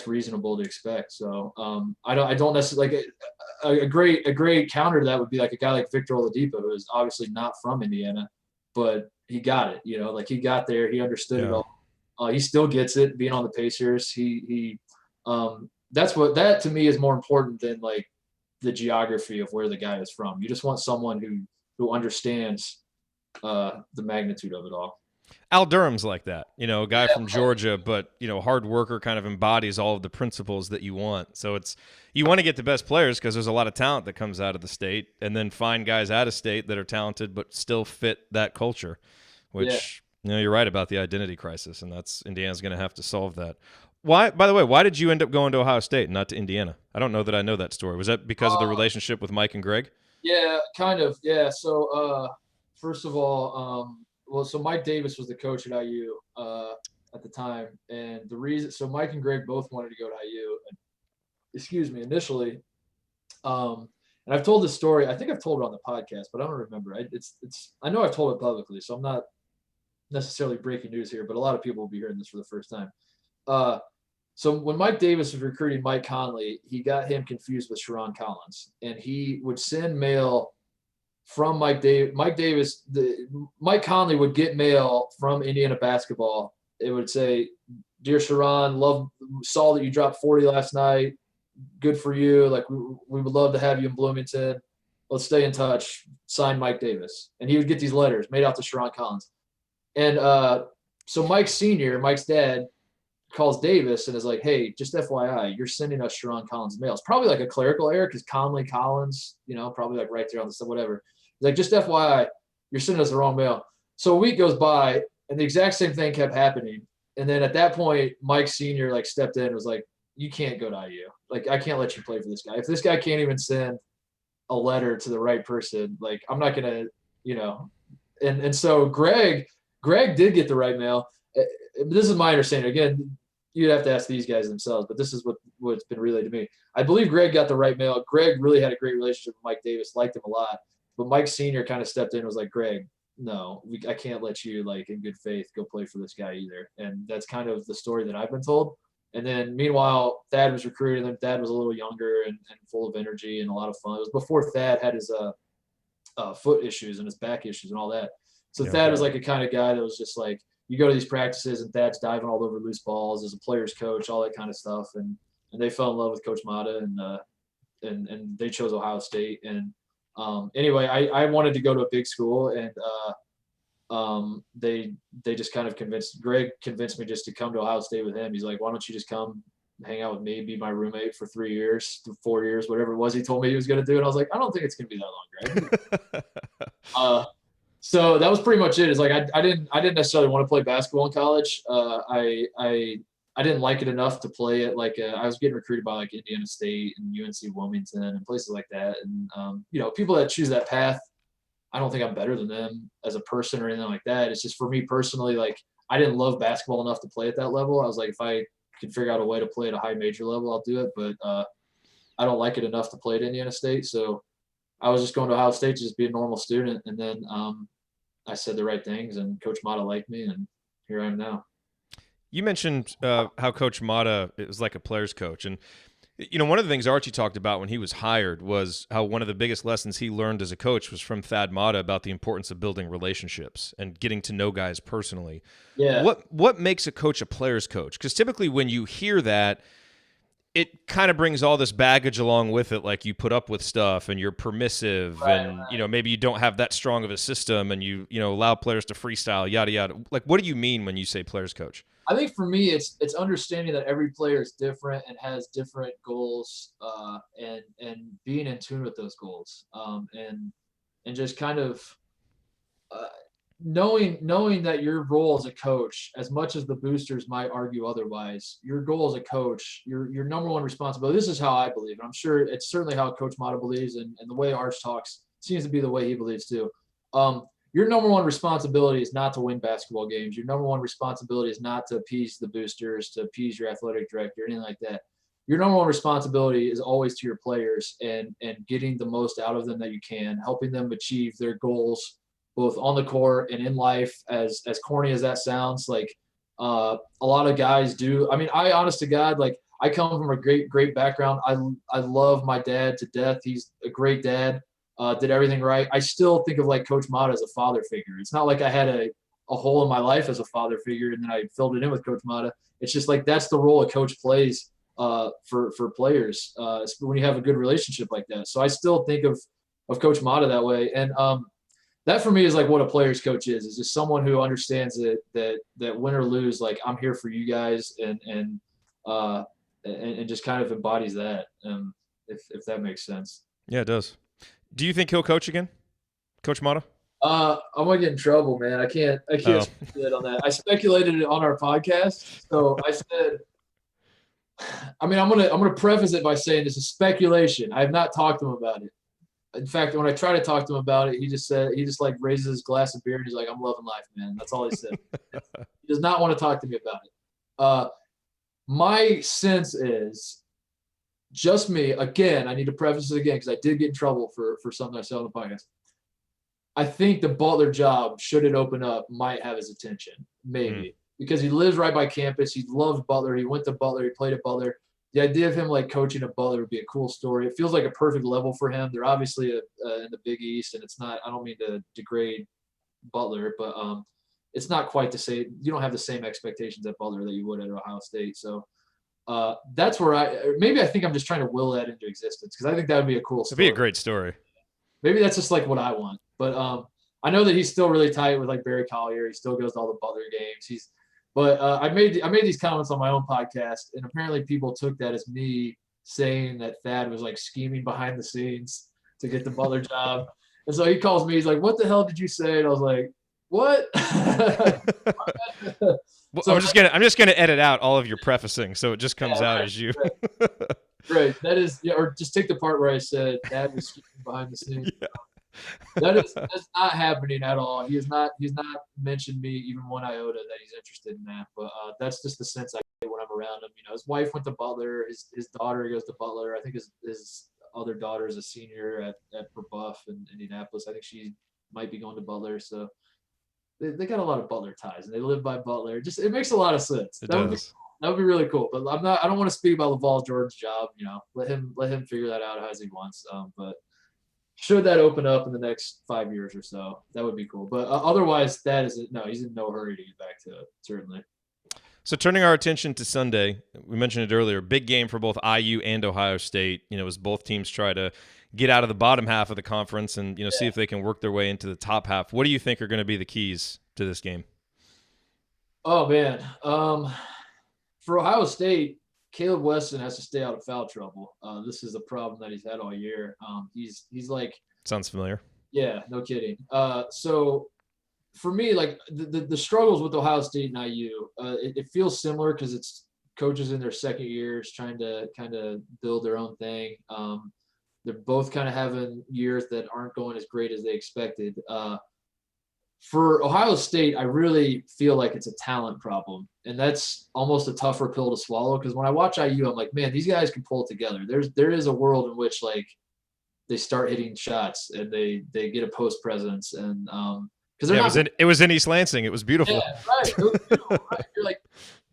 reasonable to expect. So I don't necessarily like a great counter to that would be like a guy like Victor Oladipo, who is obviously not from Indiana, but he got it. Like, he got there, he understood it all. He still gets it being on the Pacers. That to me is more important than like the geography of where the guy is from. You just want someone who understands the magnitude of it all. Al Durham's like that, a guy from Georgia, but, hard worker, kind of embodies all of the principles that you want. So you want to get the best players because there's a lot of talent that comes out of the state, and then find guys out of state that are talented but still fit that culture, which, you're right about the identity crisis, and Indiana's going to have to solve that. By the way, why did you end up going to Ohio State, not to Indiana? I don't know that I know that story. Was that because of the relationship with Mike and Greg? Yeah, kind of. Yeah. So first of all, so Mike Davis was the coach at IU at the time, and the reason, so Mike and Greg both wanted to go to IU, initially. And I've told this story. I think I've told it on the podcast, but I don't remember. I know I've told it publicly, so I'm not necessarily breaking news here, but a lot of people will be hearing this for the first time. So when Mike Davis was recruiting Mike Conley, he got him confused with Sharon Collins, and he would send mail from Mike Davis. Mike Conley would get mail from Indiana basketball. It would say, "Dear Sharon, saw that you dropped 40 last night. Good for you. Like, we would love to have you in Bloomington. Let's stay in touch. Signed, Mike Davis." And he would get these letters made out to Sharon Collins. And so Mike's dad, calls Davis and is like, "Hey, just FYI, you're sending us Sharon Collins mail." It's probably like a clerical error, because Conley Collins, probably like right there on the stuff, whatever. He's like, "Just FYI, you're sending us the wrong mail." So a week goes by, and the exact same thing kept happening. And then at that point, Mike Sr. like stepped in and was like, "You can't go to IU. Like, I can't let you play for this guy. If this guy can't even send a letter to the right person, like, I'm not gonna, And so Greg did get the right mail. This is my understanding. Again, you'd have to ask these guys themselves, but this is what's been relayed to me. I believe Greg got the right mail. Greg really had a great relationship with Mike Davis, liked him a lot. But Mike Sr. kind of stepped in and was like, "Greg, no, I can't let you, like, in good faith, go play for this guy either." And that's kind of the story that I've been told. And then meanwhile, Thad was recruiting him. Thad was a little younger and full of energy and a lot of fun. It was before Thad had his foot issues and his back issues and all that. So Thad was like a kind of guy that was just like, you go to these practices and Thad's diving all over loose balls as a player's coach, all that kind of stuff. And they fell in love with Coach Matta, and they chose Ohio State. And anyway, I wanted to go to a big school, and they just kind of Greg convinced me just to come to Ohio State with him. He's like, "Why don't you just come hang out with me, be my roommate for 3 years, 4 years, whatever it was he told me he was going to do." And I was like, "I don't think it's going to be that long, Greg." So that was pretty much it. It's like I didn't necessarily want to play basketball in college. I I didn't like it enough to play it. Like I was getting recruited by like Indiana State and UNC Wilmington and places like that. And people that choose that path, I don't think I'm better than them as a person or anything like that. It's just for me personally, like I didn't love basketball enough to play at that level. I was like, if I can figure out a way to play at a high major level, I'll do it. But I don't like it enough to play at Indiana State. So I was just going to Ohio State to just be a normal student. And then I said the right things, and Coach Matta liked me, and here I am now. You mentioned how Coach Matta is like a player's coach. And, one of the things Archie talked about when he was hired was how one of the biggest lessons he learned as a coach was from Thad Matta about the importance of building relationships and getting to know guys personally. Yeah. What makes a coach a player's coach? Because typically when you hear that, it kind of brings all this baggage along with it, like you put up with stuff and you're permissive, and maybe you don't have that strong of a system, and you allow players to freestyle, yada yada. Like, what do you mean when you say players coach? I think for me, it's understanding that every player is different and has different goals, and being in tune with those goals, and just kind of knowing that your role as a coach, as much as the boosters might argue otherwise, your goal as a coach, your number one responsibility. This is how I believe, and I'm sure it's certainly how Coach Matta believes, and the way Arch talks seems to be the way he believes too. Your number one responsibility is not to win basketball games. Your number one responsibility is not to appease the boosters, to appease your athletic director, anything like that. Your number one responsibility is always to your players and getting the most out of them that you can, helping them achieve their goals, both on the court and in life. As corny as that sounds, like a lot of guys do. I mean, I honest to God, like I come from a great background. I love my dad to death. He's a great dad. Did everything right. I still think of like Coach Matta as a father figure. It's not like I had a hole in my life as a father figure and then I filled it in with Coach Matta. It's just like that's the role a coach plays for players when you have a good relationship like that. So I still think of Coach Matta that way. And that for me is like what a player's coach is just someone who understands that win or lose, like I'm here for you guys, and just kind of embodies that. If that makes sense. Yeah, it does. Do you think he'll coach again, Coach Matta? I'm gonna get in trouble, man. I can't speculate on that. I speculated it on our podcast, so I said. I mean, I'm gonna preface it by saying this is speculation. I have not talked to him about it. In fact, when I try to talk to him about it, he just like raises his glass of beer and he's like, "I'm loving life, man." That's all he said. He does not want to talk to me about it. My sense is. Just me, again, I need to preface it again because I did get in trouble for something I said on the podcast. I think the Butler job, should it open up, might have his attention, maybe. Because he lives right by campus. He loves Butler. He went to Butler. He played at Butler. The idea of him like coaching at Butler would be a cool story. It feels like a perfect level for him. They're obviously in the Big East, and it's not – I don't mean to degrade Butler, but it's not quite the same. You don't have the same expectations at Butler that you would at Ohio State. So – that's where I think I'm just trying to will that into existence because I think that would be a cool story. It'd be a great story. Maybe that's just like what I want. But I know that he's still really tight with like Barry Collier. He still goes to all the Butler games. I made these comments on my own podcast, and apparently people took that as me saying that Thad was like scheming behind the scenes to get the Butler job. And so he calls me, he's like, "What the hell did you say?" And I was like, "What?" Well, so I'm just gonna edit out all of your prefacing, so it just comes out as you. Right. That is, or just take the part where I said Dad was scheming behind the scenes. Yeah. That's not happening at all. He's not mentioned me even one iota that he's interested in that. But that's just the sense I get when I'm around him. His wife went to Butler. His daughter goes to Butler. I think his other daughter is a senior at Buff in Indianapolis. I think she might be going to Butler. So. They got a lot of Butler ties, and they live by Butler. It makes a lot of sense. That would be really cool. But I don't want to speak about LaVall Jordan's job. Let him figure that out as he wants. But should that open up in the next 5 years or so, that would be cool. But otherwise, he's in no hurry to get back to it. Certainly. So turning our attention to Sunday, we mentioned it earlier. Big game for both IU and Ohio State. As both teams try to get out of the bottom half of the conference and see if they can work their way into the top half. What do you think are going to be the keys to this game? Oh man, for Ohio State, Caleb Weston has to stay out of foul trouble. This is a problem that he's had all year. He's like sounds familiar. Yeah, no kidding. So for me, like the struggles with Ohio State and IU, it feels similar because it's coaches in their second years trying to kind of build their own thing. They're both kind of having years that aren't going as great as they expected. For Ohio State, I really feel like it's a talent problem, and that's almost a tougher pill to swallow because when I watch IU, I'm like, man, these guys can pull it together. There is a world in which like they start hitting shots and they get a post presence and because they're not. It was in East Lansing. It was beautiful. Yeah, right. It was beautiful, right. You're like,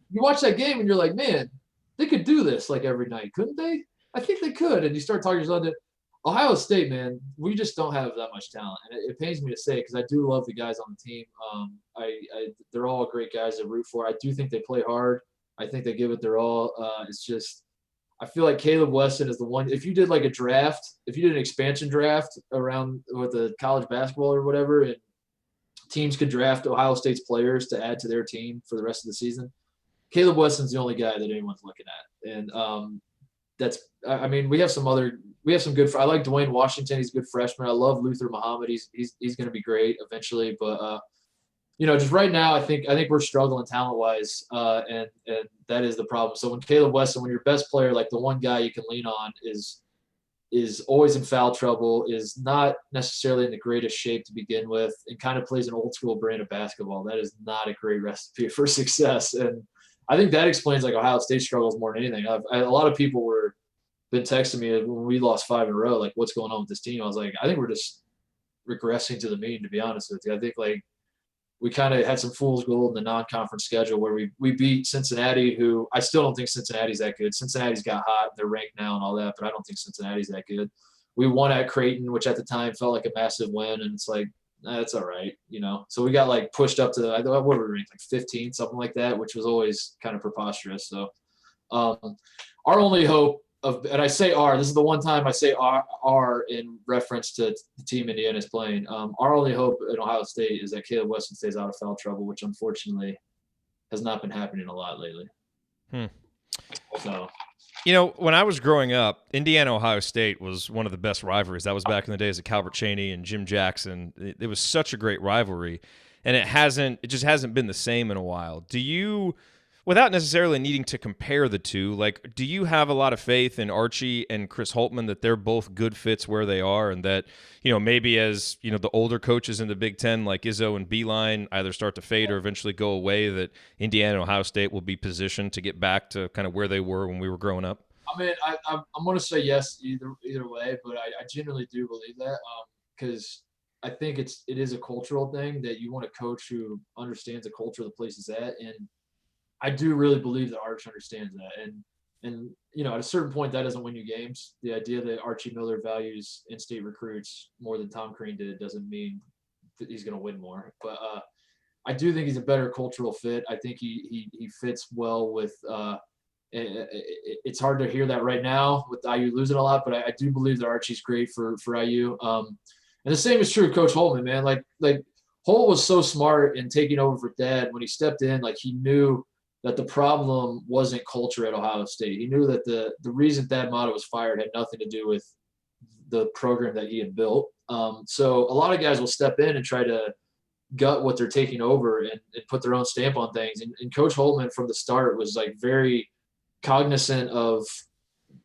you watch that game and you're like, man, they could do this like every night, couldn't they? I think they could. And you start talking yourself into Ohio State, man. We just don't have that much talent, and it pains me to say because I do love the guys on the team. They're all great guys to root for. I do think they play hard. I think they give it their all. It's just I feel like Caleb Weston is the one. If you did like a draft, if you did an expansion draft around with the college basketball or whatever, and teams could draft Ohio State's players to add to their team for the rest of the season, Caleb Weston's the only guy that anyone's looking at. And that's, I mean, we have some good, I like Dwayne Washington. He's a good freshman. I love Luther Muhammad. He's going to be great eventually. But, just right now, I think we're struggling talent-wise, and that is the problem. So when Caleb Weston, when your best player, like the one guy you can lean on, is always in foul trouble, is not necessarily in the greatest shape to begin with, and kind of plays an old school brand of basketball, that is not a great recipe for success. And I think that explains like Ohio State struggles more than anything. A lot of people been texting me when we lost 5 in a row, like what's going on with this team? I was like, I think we're just regressing to the mean, to be honest with you. I think like we kind of had some fool's gold in the non-conference schedule where we beat Cincinnati, who I still don't think Cincinnati's that good. Cincinnati's got hot. They're ranked now and all that, but I don't think Cincinnati's that good. We won at Creighton, which at the time felt like a massive win, and it's like, that's all right, So we got like pushed up to, what were we ranked, like 15, something like that, which was always kind of preposterous. So our only hope and I say this is the one time I say R in reference to the team Indiana's playing. Our only hope in Ohio State is that Caleb Weston stays out of foul trouble, which unfortunately has not been happening a lot lately. So. When I was growing up, Indiana-Ohio State was one of the best rivalries. That was back in the days of Calvert Chaney and Jim Jackson. It was such a great rivalry, and it just hasn't been the same in a while. Do you, without necessarily needing to compare the two, like, do you have a lot of faith in Archie and Chris Holtmann that they're both good fits where they are, and that, maybe as, the older coaches in the Big Ten, like Izzo and Beeline, either start to fade or eventually go away, that Indiana and Ohio State will be positioned to get back to kind of where they were when we were growing up? I mean, I'm going to say yes either way, but I genuinely do believe that because I think it is a cultural thing that you want a coach who understands the culture the place is at, and I do really believe that Arch understands that. And at a certain point, that doesn't win you games. The idea that Archie Miller values in-state recruits more than Tom Crean did doesn't mean that he's going to win more. But I do think he's a better cultural fit. I think he fits well with it's hard to hear that right now with IU losing a lot, but I do believe that Archie's great for IU. And the same is true of Coach Holtmann, man. Like Holt was so smart in taking over for Thad when he stepped in. Like he knew that the problem wasn't culture at Ohio State. He knew that the reason Thad Matta was fired had nothing to do with the program that he had built. So a lot of guys will step in and try to gut what they're taking over and put their own stamp on things. And Coach Holtmann from the start was like very cognizant of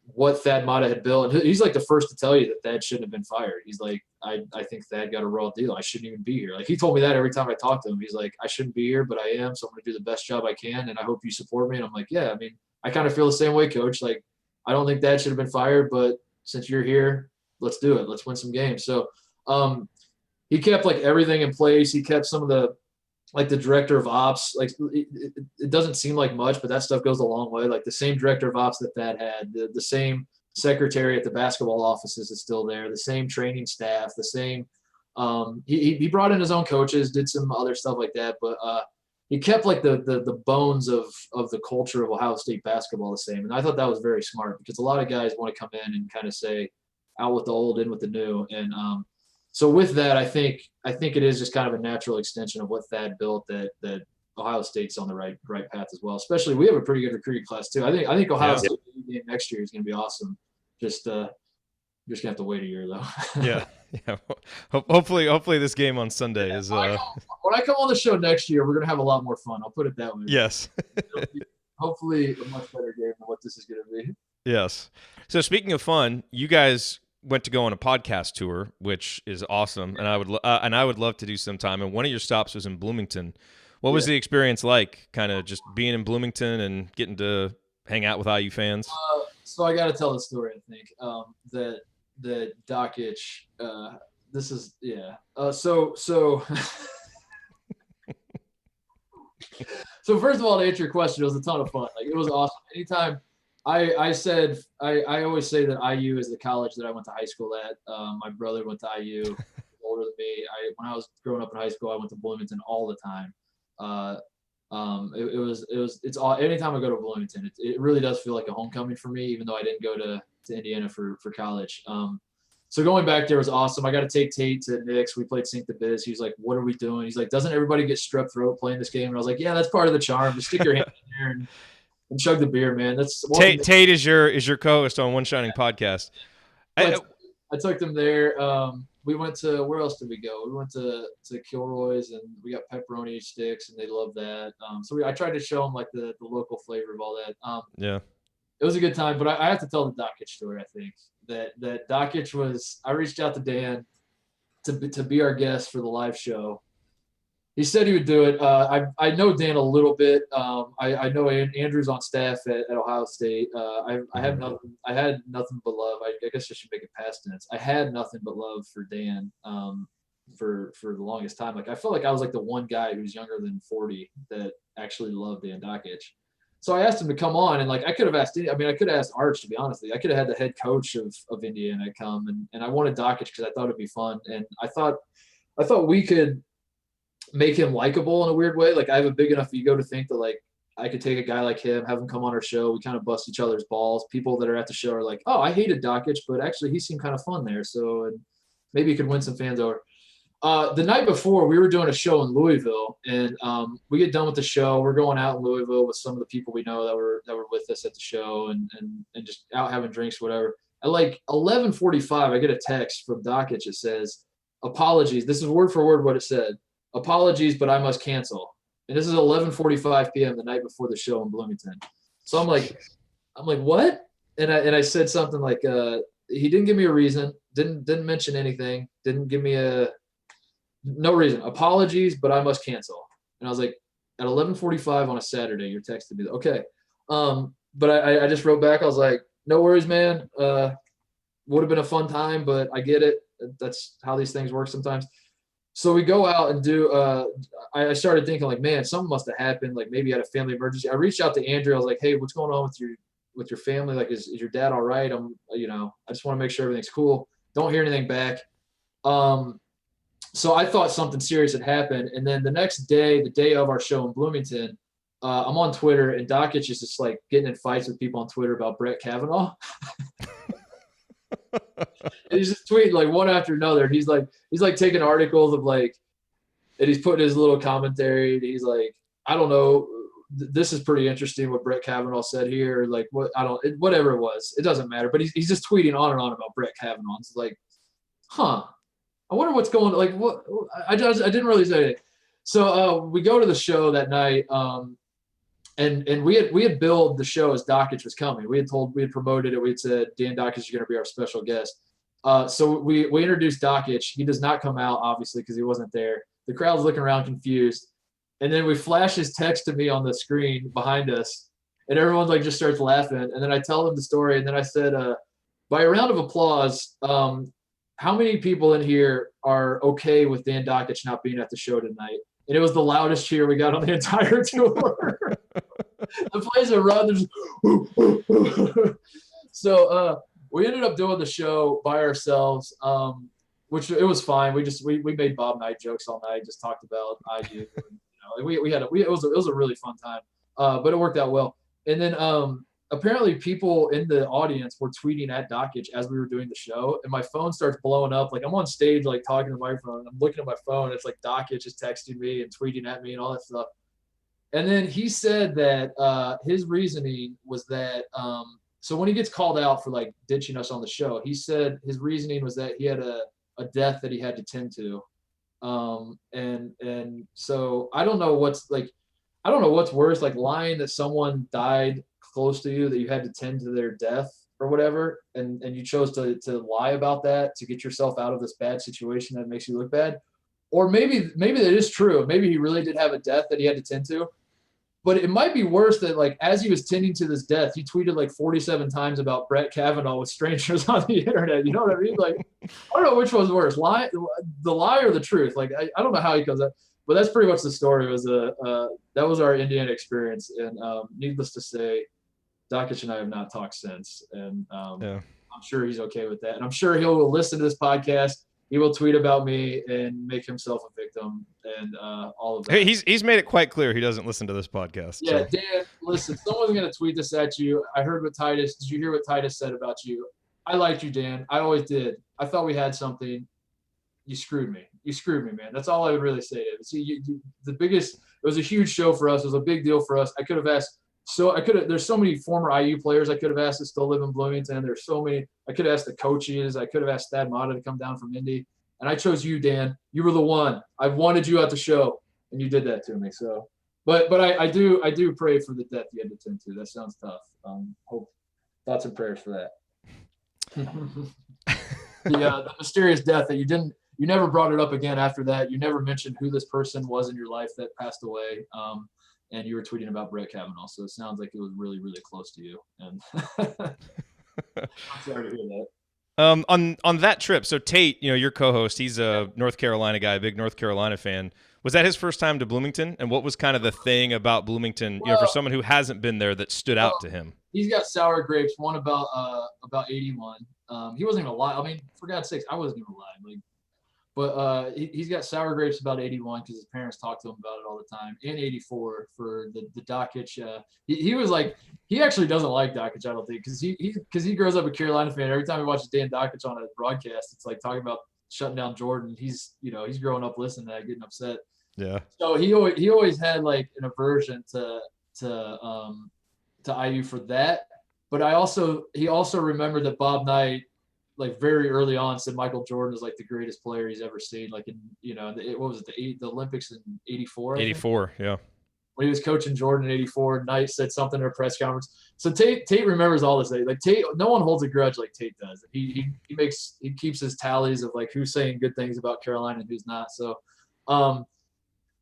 what Thad Matta had built. And he's like the first to tell you that Thad shouldn't have been fired. He's like, I think Thad got a raw deal. I shouldn't even be here. Like he told me that every time I talk to him. He's like, I shouldn't be here, but I am. So I'm going to do the best job I can. And I hope you support me. And I'm like, yeah, I mean, I kind of feel the same way, Coach. Like, I don't think Thad should have been fired, but since you're here, let's do it. Let's win some games. So he kept like everything in place. He kept some of the director of ops, like it doesn't seem like much, but that stuff goes a long way. Like the same director of ops that Thad had, the same secretary at the basketball offices is still there, the same training staff, the same. He brought in his own coaches, did some other stuff like that, but he kept like the bones of the culture of Ohio State basketball the same. And I thought that was very smart because a lot of guys want to come in and kind of say out with the old, in with the new. And so with that, I think it is just kind of a natural extension of what Thad built that Ohio State's on the right path as well. Especially we have a pretty good recruiting class too. I think Ohio State game next year is going to be awesome. Just you're just gonna have to wait a year though. yeah. Hopefully this game on Sunday is. When I come on the show next year, we're gonna have a lot more fun. I'll put it that way. Yes. hopefully a much better game than what this is going to be. Yes. So speaking of fun, you guys went to go on a podcast tour, which is awesome, and I would love to do sometime. And one of your stops was in Bloomington. What was the experience like? Kind of just being in Bloomington and getting to hang out with IU fans. So I got to tell the story. I think that Dakich. This is So so first of all, to answer your question, it was a ton of fun. Like it was awesome. Anytime I always say that IU is the college that I went to high school at. My brother went to IU, older than me. When I was growing up in high school, I went to Bloomington all the time. It's all anytime I go to Bloomington, it really does feel like a homecoming for me, even though I didn't go to Indiana for college. So going back there was awesome. I got to take Tate to Knicks. We played Sink the Biz. He was like, "What are we doing?" He's like, "Doesn't everybody get strep throat playing this game?" And I was like, "Yeah, that's part of the charm. Just stick your hand in there and chug the beer, man." That's Tate is your co-host on One Shining Podcast. I took them there. We went to where else did we go? We went to Kilroy's and we got pepperoni sticks and they love that. I tried to show them like the local flavor of all that. Yeah. It was a good time, but I have to tell the Dakich story. I think that Dakich was. I reached out to Dan to be our guest for the live show. He said he would do it. I know Dan a little bit. I know Andrew's on staff at Ohio State. I had nothing but love. I guess I should make it past tense. I had nothing but love for Dan for the longest time. Like I felt like I was like the one guy who's younger than 40 that actually loved Dan Dakich. So I asked him to come on, and like I could have asked. I could have asked Arch, to be honest. I could have had the head coach of Indiana come, and I wanted Dakich because I thought it'd be fun, and I thought we could make him likable in a weird way. Like I have a big enough ego to think that like I could take a guy like him, have him come on our show. We kind of bust each other's balls. People that are at the show are like, "Oh, I hated Dakich, but actually he seemed kind of fun there." So and maybe you could win some fans over. The night before, we were doing a show in Louisville, and we get done with the show. We're going out in Louisville with some of the people we know that were with us at the show, and just out having drinks, whatever. At like 11:45, I get a text from Dakich. It says, "Apologies." This is word for word what it said. "Apologies, but I must cancel." And this is 11:45 p.m. the night before the show in Bloomington. So I'm like, what? And I said something like, he didn't give me a reason, didn't mention anything, didn't give me no reason. "Apologies, but I must cancel." And I was like, at 11:45 on a Saturday, you're texting me. Okay. But I just wrote back. I was like, "No worries, man. Would have been a fun time, but I get it. That's how these things work sometimes." So we go out and do. I started thinking like, man, something must have happened. Like maybe I had a family emergency. I reached out to Andrew. I was like, "Hey, what's going on with your family? Like, is your dad all right? I just want to make sure everything's cool." Don't hear anything back. So I thought something serious had happened. And then the next day, the day of our show in Bloomington, I'm on Twitter, and Dakich is just like getting in fights with people on Twitter about Brett Kavanaugh. And he's just tweeting like one after another. He's like taking articles of like, and he's putting his little commentary. And he's like, "I don't know, this is pretty interesting what Brett Kavanaugh said here." Like whatever it was, it doesn't matter. But he's just tweeting on and on about Brett Kavanaugh. It's like, I wonder what's going on. Like what? I didn't really say it. So we go to the show that night, and we had billed the show as Dakich was coming. We had promoted it. We had said Dan Dakich is going to be our special guest. So we introduced Dakich. He does not come out obviously because he wasn't there. The crowd's looking around confused, and then we flash his text to me on the screen behind us, and everyone like just starts laughing. And then I tell them the story, and then I said, by a round of applause, how many people in here are okay with Dan Dakich not being at the show tonight? And it was the loudest cheer we got on the entire tour. The place around, so we ended up doing the show by ourselves, which it was fine. We made Bob Knight jokes all night, just talked about IU. It was a really fun time, but it worked out well. And then apparently people in the audience were tweeting at Dakich as we were doing the show, and my phone starts blowing up. Like I'm on stage, like talking to the microphone. I'm looking at my phone. It's like Dakich is texting me and tweeting at me and all that stuff. And then he said that his reasoning was that so when he gets called out for like ditching us on the show, he said his reasoning was that he had a death that he had to tend to. And so I don't know what's like. I don't know what's worse, like lying that someone died close to you that you had to tend to their death or whatever, and you chose to lie about that to get yourself out of this bad situation that makes you look bad. Or maybe that is true. Maybe he really did have a death that he had to tend to. But it might be worse that, like, as he was tending to this death, he tweeted like 47 times about Brett Kavanaugh with strangers on the internet. You know what I mean? Like, I don't know which one's worse, the lie or the truth. Like, I don't know how he comes up, but that's pretty much the story. It was that was our Indiana experience, and needless to say, Dakich and I have not talked since, and Yeah. I'm sure he's okay with that, and I'm sure he'll listen to this podcast. He will tweet about me and make himself a victim and all of that. Hey, he's made it quite clear he doesn't listen to this podcast. Yeah, So. Dan, listen, someone's going to tweet this at you. I heard what Titus, did you hear what Titus said about you? I liked you, Dan. I always did. I thought we had something. You screwed me. You screwed me, man. That's all I would really say to him. See, it was a huge show for us. It was a big deal for us. There's so many former IU players I could have asked that still live in Bloomington. There's so many. I could have asked the coaches. I could have asked Thad Matta to come down from Indy. And I chose you, Dan. You were the one. I wanted you at the show, and you did that to me. So, but I do pray for the death you had to tend to. That sounds tough. Hope thoughts and prayers for that. The mysterious death that you never brought it up again after that. You never mentioned who this person was in your life that passed away. And you were tweeting about Brett Kavanaugh. So it sounds like it was really, really close to you. And I'm sorry to hear that. On that trip, so Tate, your co-host, he's a North Carolina guy, a big North Carolina fan. Was that his first time to Bloomington? And what was kind of the thing about Bloomington, for someone who hasn't been there that stood out to him? He's got sour grapes. One about 81. He wasn't even alive. I mean, for God's sakes, I wasn't even alive. Like, but he's got sour grapes about 81 because his parents talk to him about it all the time. And 84 for the Dakich. He was like, he actually doesn't like Dakich, I don't think, because he grows up a Carolina fan. Every time he watches Dan Dakich on a broadcast, it's like talking about shutting down Jordan. He's growing up listening to that, getting upset. Yeah. So he always had like an aversion to IU for that. But he also remembered that Bob Knight, like very early on, said Michael Jordan is like the greatest player he's ever seen. Like what was it, the Olympics in 84? 84, yeah. When he was coaching Jordan in 84, Knight said something in a press conference. So Tate remembers all this. Like Tate, no one holds a grudge like Tate does. He keeps his tallies of like who's saying good things about Carolina and who's not. So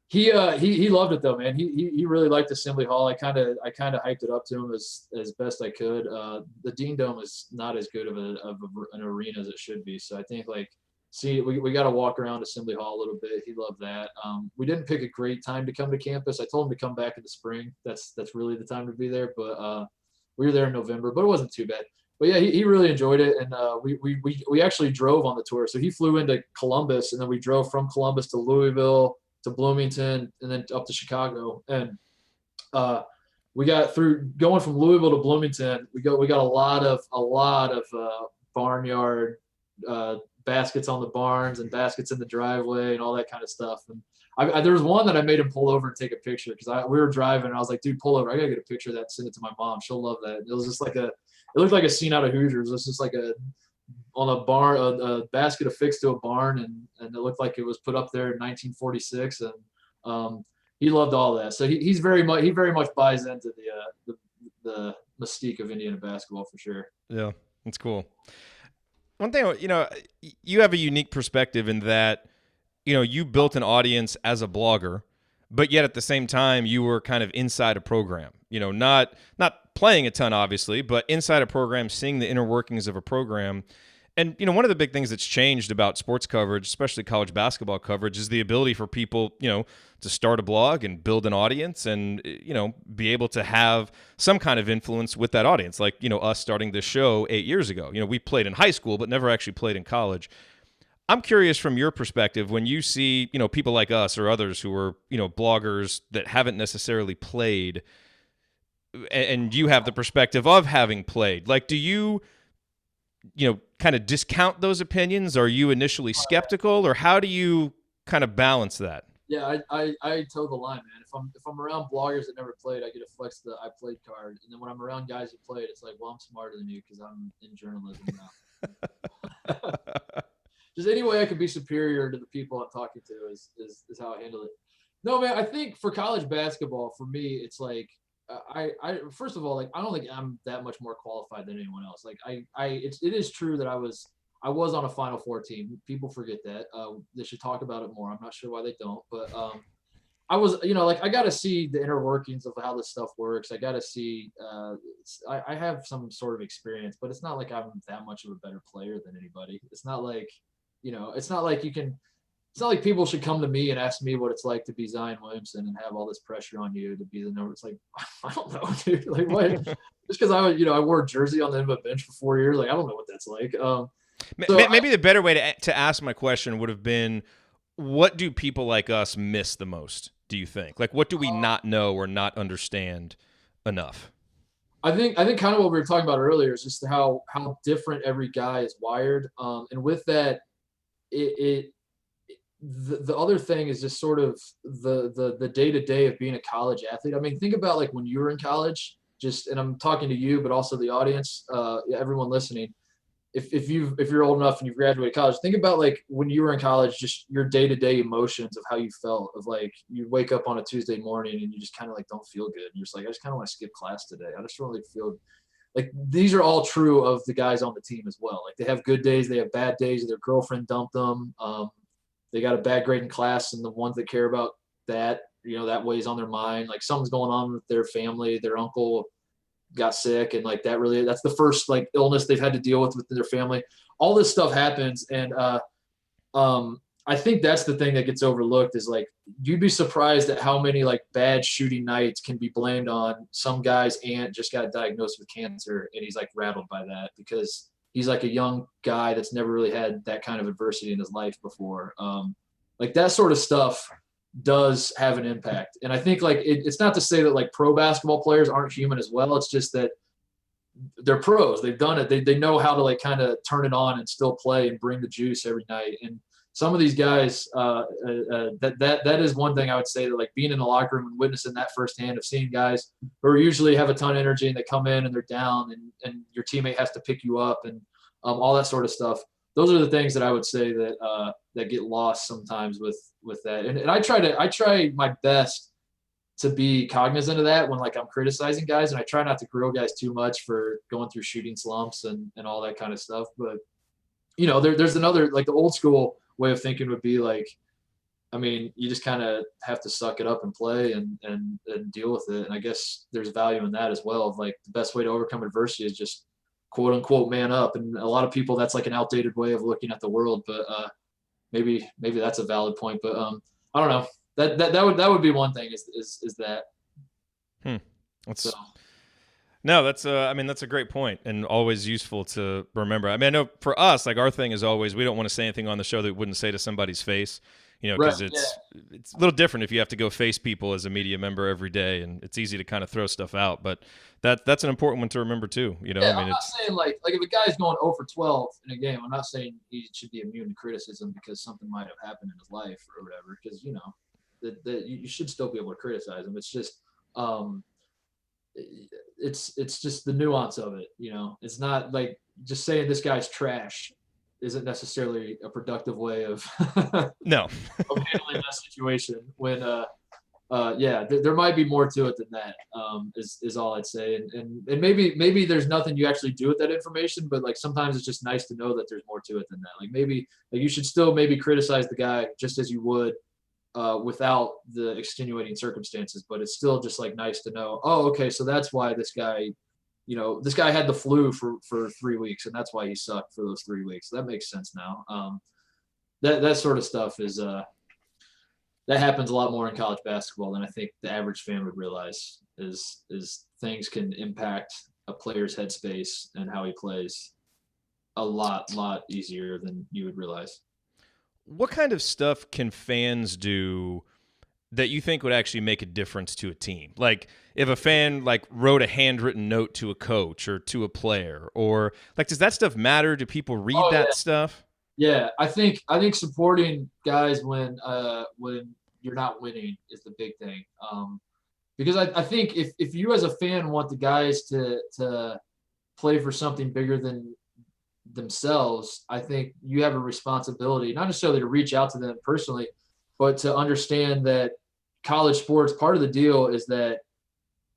he loved it though, man. He really liked Assembly Hall. I kind of hyped it up to him as best I could. The Dean Dome is not as good of an arena as it should be. So I think we got to walk around Assembly Hall a little bit. He loved that. We didn't pick a great time to come to campus. I told him to come back in the spring. That's really the time to be there. But we were there in November, but it wasn't too bad. But yeah, he really enjoyed it, and we actually drove on the tour. So he flew into Columbus, and then we drove from Columbus to Louisville, to Bloomington, and then up to Chicago. And we got through going from Louisville to Bloomington. We got a lot of barnyard baskets on the barns and baskets in the driveway and all that kind of stuff. And there was one that I made him pull over and take a picture because we were driving and I was like, dude, pull over. I gotta get a picture of that and send it to my mom. She'll love that. It was just like it looked like a scene out of Hoosiers. It was just like on a barn, a basket affixed to a barn, and it looked like it was put up there in 1946. And he loved all that. So he very much buys into the mystique of Indiana basketball for sure. Yeah, that's cool. One thing, you have a unique perspective in that, you built an audience as a blogger, but yet at the same time you were kind of inside a program. Not playing a ton, obviously, but inside a program, seeing the inner workings of a program. And, one of the big things that's changed about sports coverage, especially college basketball coverage, is the ability for people, to start a blog and build an audience and, be able to have some kind of influence with that audience. Like, us starting this show 8 years ago. We played in high school, but never actually played in college. I'm curious from your perspective, when you see, people like us or others who are, bloggers that haven't necessarily played, and you have the perspective of having played, like, do you kind of discount those opinions? Are you initially skeptical, or how do you kind of balance that? Yeah, I toe the line, man. If I'm around bloggers that never played, I get to flex the I played card, and then when I'm around guys who played, it's like, well, I'm smarter than you because I'm in journalism now. Just any way I could be superior to the people I'm talking to is how I handle it. No, man, I think for college basketball, for me, it's like I first of all, like I don't think I'm that much more qualified than anyone else. Like it is true that I was on a Final Four team. People forget that. They should talk about it more. I'm not sure why they don't, but I was, like I got to see the inner workings of how this stuff works. I got to see. I have some sort of experience, but it's not like I'm that much of a better player than anybody. It's not like, it's not like you can. It's not like people should come to me and ask me what it's like to be Zion Williamson and have all this pressure on you to be the number. It's like, I don't know, dude. Like what? Just because I wore a jersey on the end of a bench for 4 years, like I don't know what that's like. Maybe the better way to ask my question would have been, what do people like us miss the most, do you think? Like, what do we not know or not understand enough? I think kind of what we were talking about earlier is just how different every guy is wired. And with that, the other thing is just sort of the day-to-day of being a college athlete. I mean, think about like when you were in college, and I'm talking to you, but also the audience, everyone listening. If you're old enough and you've graduated college, think about like when you were in college, just your day-to-day emotions of how you felt, of like you wake up on a Tuesday morning and you just kind of like don't feel good. And you're just like, I just kind of want to skip class today. I just don't really feel like. These are all true of the guys on the team as well. Like they have good days, they have bad days. Their girlfriend dumped them. They got a bad grade in class, and the ones that care about that, that weighs on their mind. Like something's going on with their family, their uncle got sick, and like that's the first like illness they've had to deal with their family. All this stuff happens, and I think that's the thing that gets overlooked is like you'd be surprised at how many like bad shooting nights can be blamed on some guy's aunt just got diagnosed with cancer, and he's like rattled by that because he's like a young guy that's never really had that kind of adversity in his life before. Like that sort of stuff does have an impact. And I think like it's not to say that like pro basketball players aren't human as well. It's just that they're pros. They've done it. They know how to like kind of turn it on and still play and bring the juice every night. And some of these guys, that is one thing I would say, that like being in the locker room and witnessing that firsthand, of seeing guys who usually have a ton of energy and they come in and they're down, and your teammate has to pick you up, and all that sort of stuff. Those are the things that I would say that that get lost sometimes with that. And I try my best to be cognizant of that when like I'm criticizing guys, and I try not to grill guys too much for going through shooting slumps and all that kind of stuff. But there's another, like the old school way of thinking would be like, I mean, you just kind of have to suck it up and play and deal with it. And I guess there's value in that as well. Of like the best way to overcome adversity is just quote unquote man up. And a lot of people, that's like an outdated way of looking at the world, but maybe that's a valid point. But I don't know. That would be one thing is that. That's No, that's I mean, that's a great point and always useful to remember. I mean, I know for us, like our thing is always, we don't want to say anything on the show that we wouldn't say to somebody's face, because Right, it's a little different if you have to go face people as a media member every day, and it's easy to kind of throw stuff out. But that's an important one to remember too. I mean, I'm not saying like if a guy's going 0 for 12 in a game, I'm not saying he should be immune to criticism because something might have happened in his life or whatever. Because that you should still be able to criticize him. It's just it's just the nuance of it. It's not like just saying this guy's trash isn't necessarily a productive way of no of handling that situation. When there might be more to it than that. Is all I'd say. And maybe there's nothing you actually do with that information, but like sometimes it's just nice to know that there's more to it than that. Like maybe like you should still maybe criticize the guy just as you would without the extenuating circumstances, but it's still just like nice to know, oh, okay, so that's why this guy had the flu for 3 weeks, and that's why he sucked for those 3 weeks. That makes sense now. That sort of stuff is that happens a lot more in college basketball than I think the average fan would realize. Is things can impact a player's headspace and how he plays a lot easier than you would realize. What kind of stuff can fans do that you think would actually make a difference to a team? Like if a fan like wrote a handwritten note to a coach or to a player, or like, does that stuff matter? Do people read that stuff? Yeah, I think supporting guys when you're not winning is the big thing. Because I think if you as a fan want the guys to play for something bigger than themselves, I think you have a responsibility, not necessarily to reach out to them personally, but to understand that college sports, part of the deal is that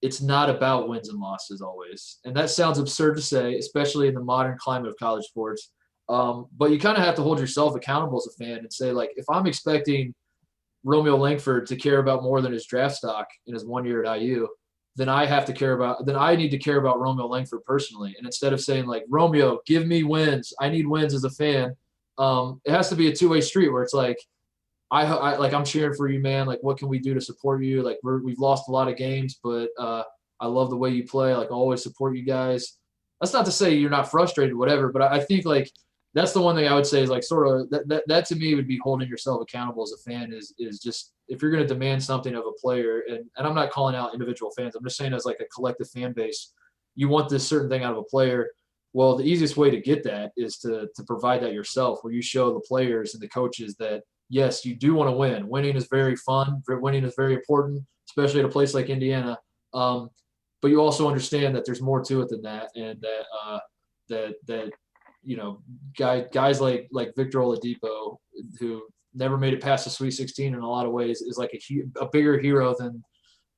it's not about wins and losses always. And that sounds absurd to say, especially in the modern climate of college sports. But you kind of have to hold yourself accountable as a fan and say, like, if I'm expecting Romeo Langford to care about more than his draft stock in his 1 year at IU, then I need to care about Romeo Langford personally. And instead of saying, like, Romeo, give me wins, I need wins as a fan, it has to be a two-way street where it's like, I'm cheering for you, man. Like, what can we do to support you? Like, we've lost a lot of games, but I love the way you play. Like, I always support you guys. That's not to say you're not frustrated, whatever. But I think, like, that's the one thing I would say is, like, sort of that to me would be holding yourself accountable as a fan is just, if you're going to demand something of a player, and I'm not calling out individual fans. I'm just saying as like a collective fan base, you want this certain thing out of a player. Well, the easiest way to get that is to provide that yourself, where you show the players and the coaches that, yes, you do want to win. Winning is very fun. Winning is very important, especially at a place like Indiana. But you also understand that there's more to it than that, and that you know, guys like Victor Oladipo, who never made it past the Sweet 16 in a lot of ways, is like a bigger hero than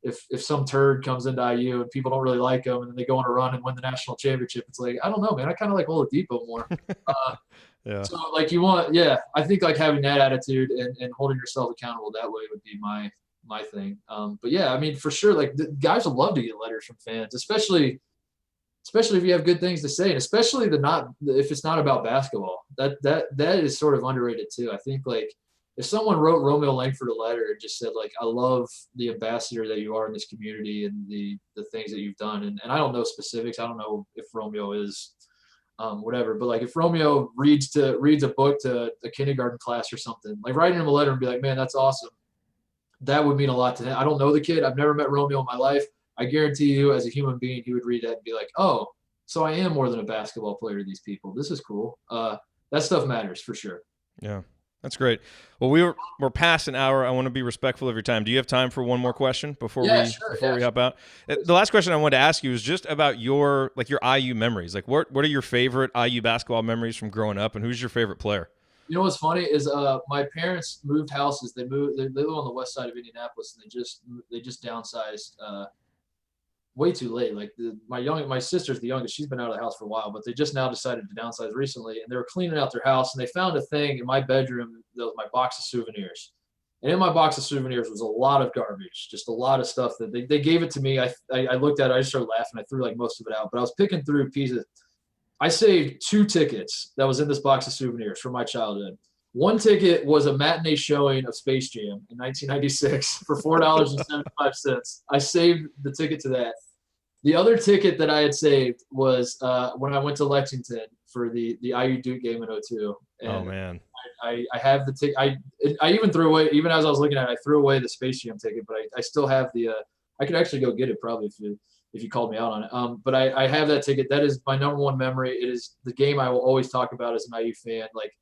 if some turd comes into IU and people don't really like him and then they go on a run and win the national championship. It's like, I don't know, man. I kind of like Oladipo more. Yeah. So like I think like having that attitude and holding yourself accountable that way would be my thing. But yeah, I mean, for sure, like guys would love to get letters from fans, especially if you have good things to say, and especially if it's not about basketball. That is sort of underrated too. I think like if someone wrote Romeo Langford a letter and just said like, I love the ambassador that you are in this community and the things that you've done, and I don't know specifics. I don't know if Romeo is whatever, but like if Romeo reads a book to a kindergarten class or something, like writing him a letter and be like, man, that's awesome. That would mean a lot to him. I don't know the kid. I've never met Romeo in my life. I guarantee you, as a human being, he would read that and be like, oh, so I am more than a basketball player to these people. This is cool. That stuff matters for sure. Yeah, that's great. Well, we're past an hour. I want to be respectful of your time. Do you have time for one more question before we hop out? The last question I wanted to ask you is just about your IU memories. Like, what are your favorite IU basketball memories from growing up, and who's your favorite player? You know what's funny is my parents moved houses. They live on the west side of Indianapolis, and they just downsized way too late. Like my sister's the youngest. She's been out of the house for a while, but they just now decided to downsize recently, and they were cleaning out their house, and they found a thing in my bedroom that was my box of souvenirs. And in my box of souvenirs was a lot of garbage, just a lot of stuff that they gave it to me. I looked at it, I just started laughing. I threw like most of it out, but I was picking through pieces. I saved 2 tickets that was in this box of souvenirs from my childhood. One ticket was a matinee showing of Space Jam in 1996 for $4.75. I saved the ticket to that. The other ticket that I had saved was when I went to Lexington for the IU Duke game in 2002. Oh man! I have the ticket. I even threw away, even as I was looking at it, I threw away the Space Jam ticket, but I still have the. I could actually go get it probably if you called me out on it. But I have that ticket. That is my number one memory. It is the game I will always talk about as an IU fan. Like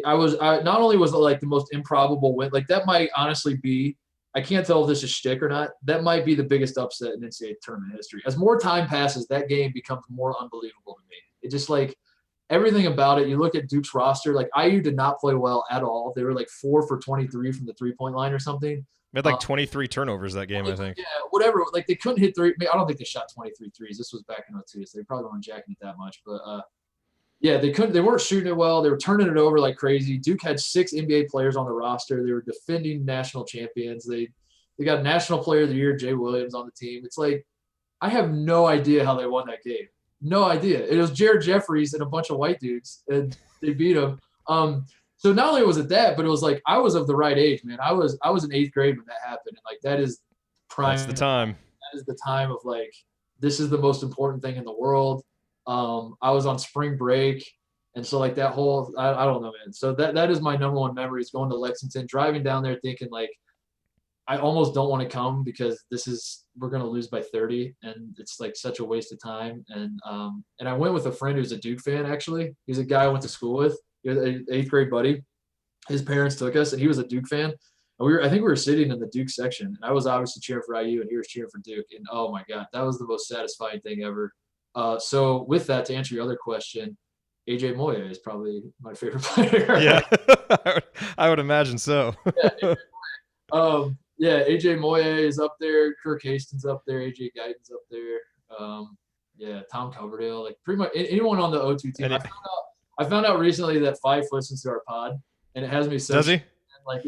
not only was it like the most improbable win, like that might honestly be, I can't tell if this is shtick or not. That might be the biggest upset in NCAA tournament history. As more time passes, that game becomes more unbelievable to me. It just like everything about it. You look at Duke's roster, like IU did not play well at all. They were like 4 for 23 from the 3-point line or something. They had like 23 turnovers that game, I think. Yeah, whatever. Like they couldn't hit three. I don't think they shot 23 threes. This was back in 2002, so they probably weren't jacking it that much. But yeah, they couldn't. They weren't shooting it well. They were turning it over like crazy. Duke had 6 NBA players on the roster. They were defending national champions. They got National Player of the Year, Jay Williams, on the team. It's like I have no idea how they won that game. No idea. It was Jared Jeffries and a bunch of white dudes, and they beat them. So not only was it that, but it was like I was of the right age, man. I was in 8th grade when that happened, and like that is prime. That's the time. That is the time of like this is the most important thing in the world. I was on spring break, and so like that whole I don't know, man. So that is my number one memory is going to Lexington, driving down there, thinking like I almost don't want to come because we're gonna lose by 30, and it's like such a waste of time. And I went with a friend who's a Duke fan. Actually, he's a guy I went to school with. He was an 8th grade buddy. His parents took us, and he was a Duke fan. And I think we were sitting in the Duke section, and I was obviously cheering for IU, and he was cheering for Duke. And oh my God, that was the most satisfying thing ever. So with that, to answer your other question, AJ Moya is probably my favorite player. Yeah, I would imagine so. Yeah, Yeah, AJ Moye is up there. Kirk Hastings up there. AJ Guyton's up there. Yeah, Tom Coverdale. Like pretty much anyone on the O2 team. I found out recently that Fife listens to our pod, and it has me so Does he? like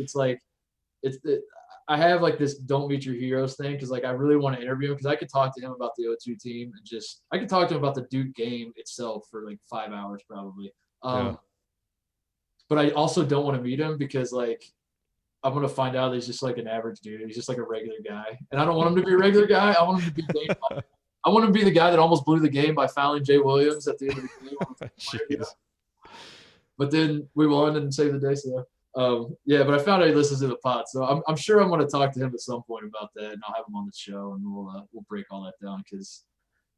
I have like this don't meet your heroes thing because like I really want to interview him because I could talk to him about the O2 team and just I could talk to him about the Duke game itself for like 5 hours probably. Yeah. But I also don't want to meet him because like I'm gonna find out he's just like an average dude. He's just like a regular guy, and I don't want him to be a regular guy. I want him to be I want him to be the guy that almost blew the game by fouling Jay Williams at the end of the game. But then we won and saved the day. So yeah, but I found out he listens to the pod, so I'm sure I'm gonna talk to him at some point about that, and I'll have him on the show, and we'll break all that down because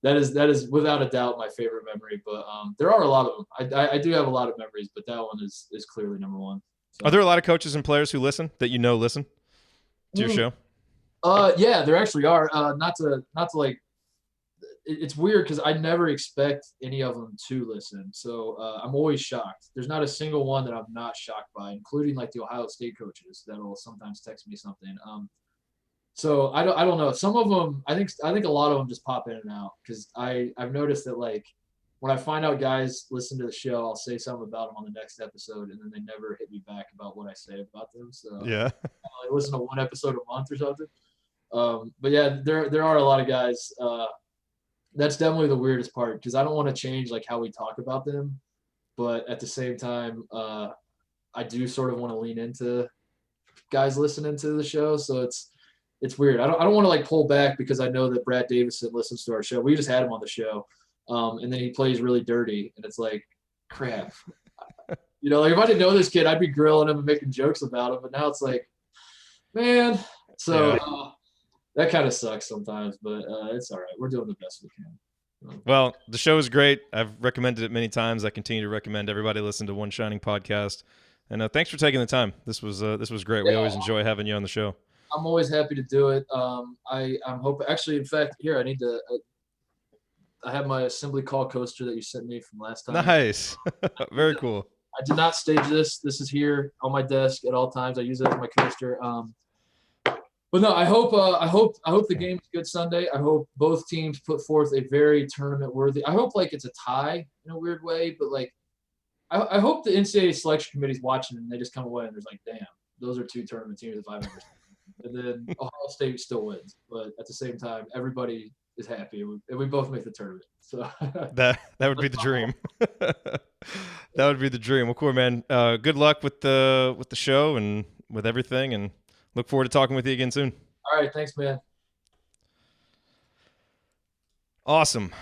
that is without a doubt my favorite memory. But there are a lot of them. I do have a lot of memories, but that one is clearly number one. So. Are there a lot of coaches and players who listen that listen to your show? Yeah, there actually are. Not to like. It's weird because I never expect any of them to listen, so I'm always shocked. There's not a single one that I'm not shocked by, including like the Ohio State coaches that will sometimes text me something. So I don't know. Some of them, I think a lot of them just pop in and out because I've noticed that like when I find out guys listen to the show, I'll say something about them on the next episode, and then they never hit me back about what I say about them. So yeah, I listen to one episode a month or something. But yeah, there are a lot of guys. That's definitely the weirdest part because I don't want to change like how we talk about them, but at the same time, I do sort of want to lean into guys listening to the show. So it's weird. I don't want to like pull back because I know that Brad Davison listens to our show. We just had him on the show, and then he plays really dirty, and it's like, crap. You know, like if I didn't know this kid, I'd be grilling him and making jokes about him. But now it's like, man. So. Yeah. That kind of sucks sometimes, but it's all right. We're doing the best we can. Well, the show is great. I've recommended it many times. I continue to recommend everybody listen to One Shining Podcast. And thanks for taking the time. This was great. Yeah. We always enjoy having you on the show. I'm always happy to do it. I'm hoping. Actually, in fact, here I need to. I have my assembly call coaster that you sent me from last time. Nice, very cool. I did not stage this. This is here on my desk at all times. I use it as my coaster. But no, I hope the game's good Sunday. I hope both teams put forth a very tournament worthy. I hope like it's a tie in a weird way, but like I hope the NCAA selection committee's watching and they just come away and there's like, damn, those are two tournament teams if I've ever seen. And then Ohio State still wins, but at the same time, everybody is happy and we both make the tournament. So that would be the dream. That would be the dream. Well, cool, man. Good luck with the show and with everything, and look forward to talking with you again soon. All right. Thanks, man. Awesome.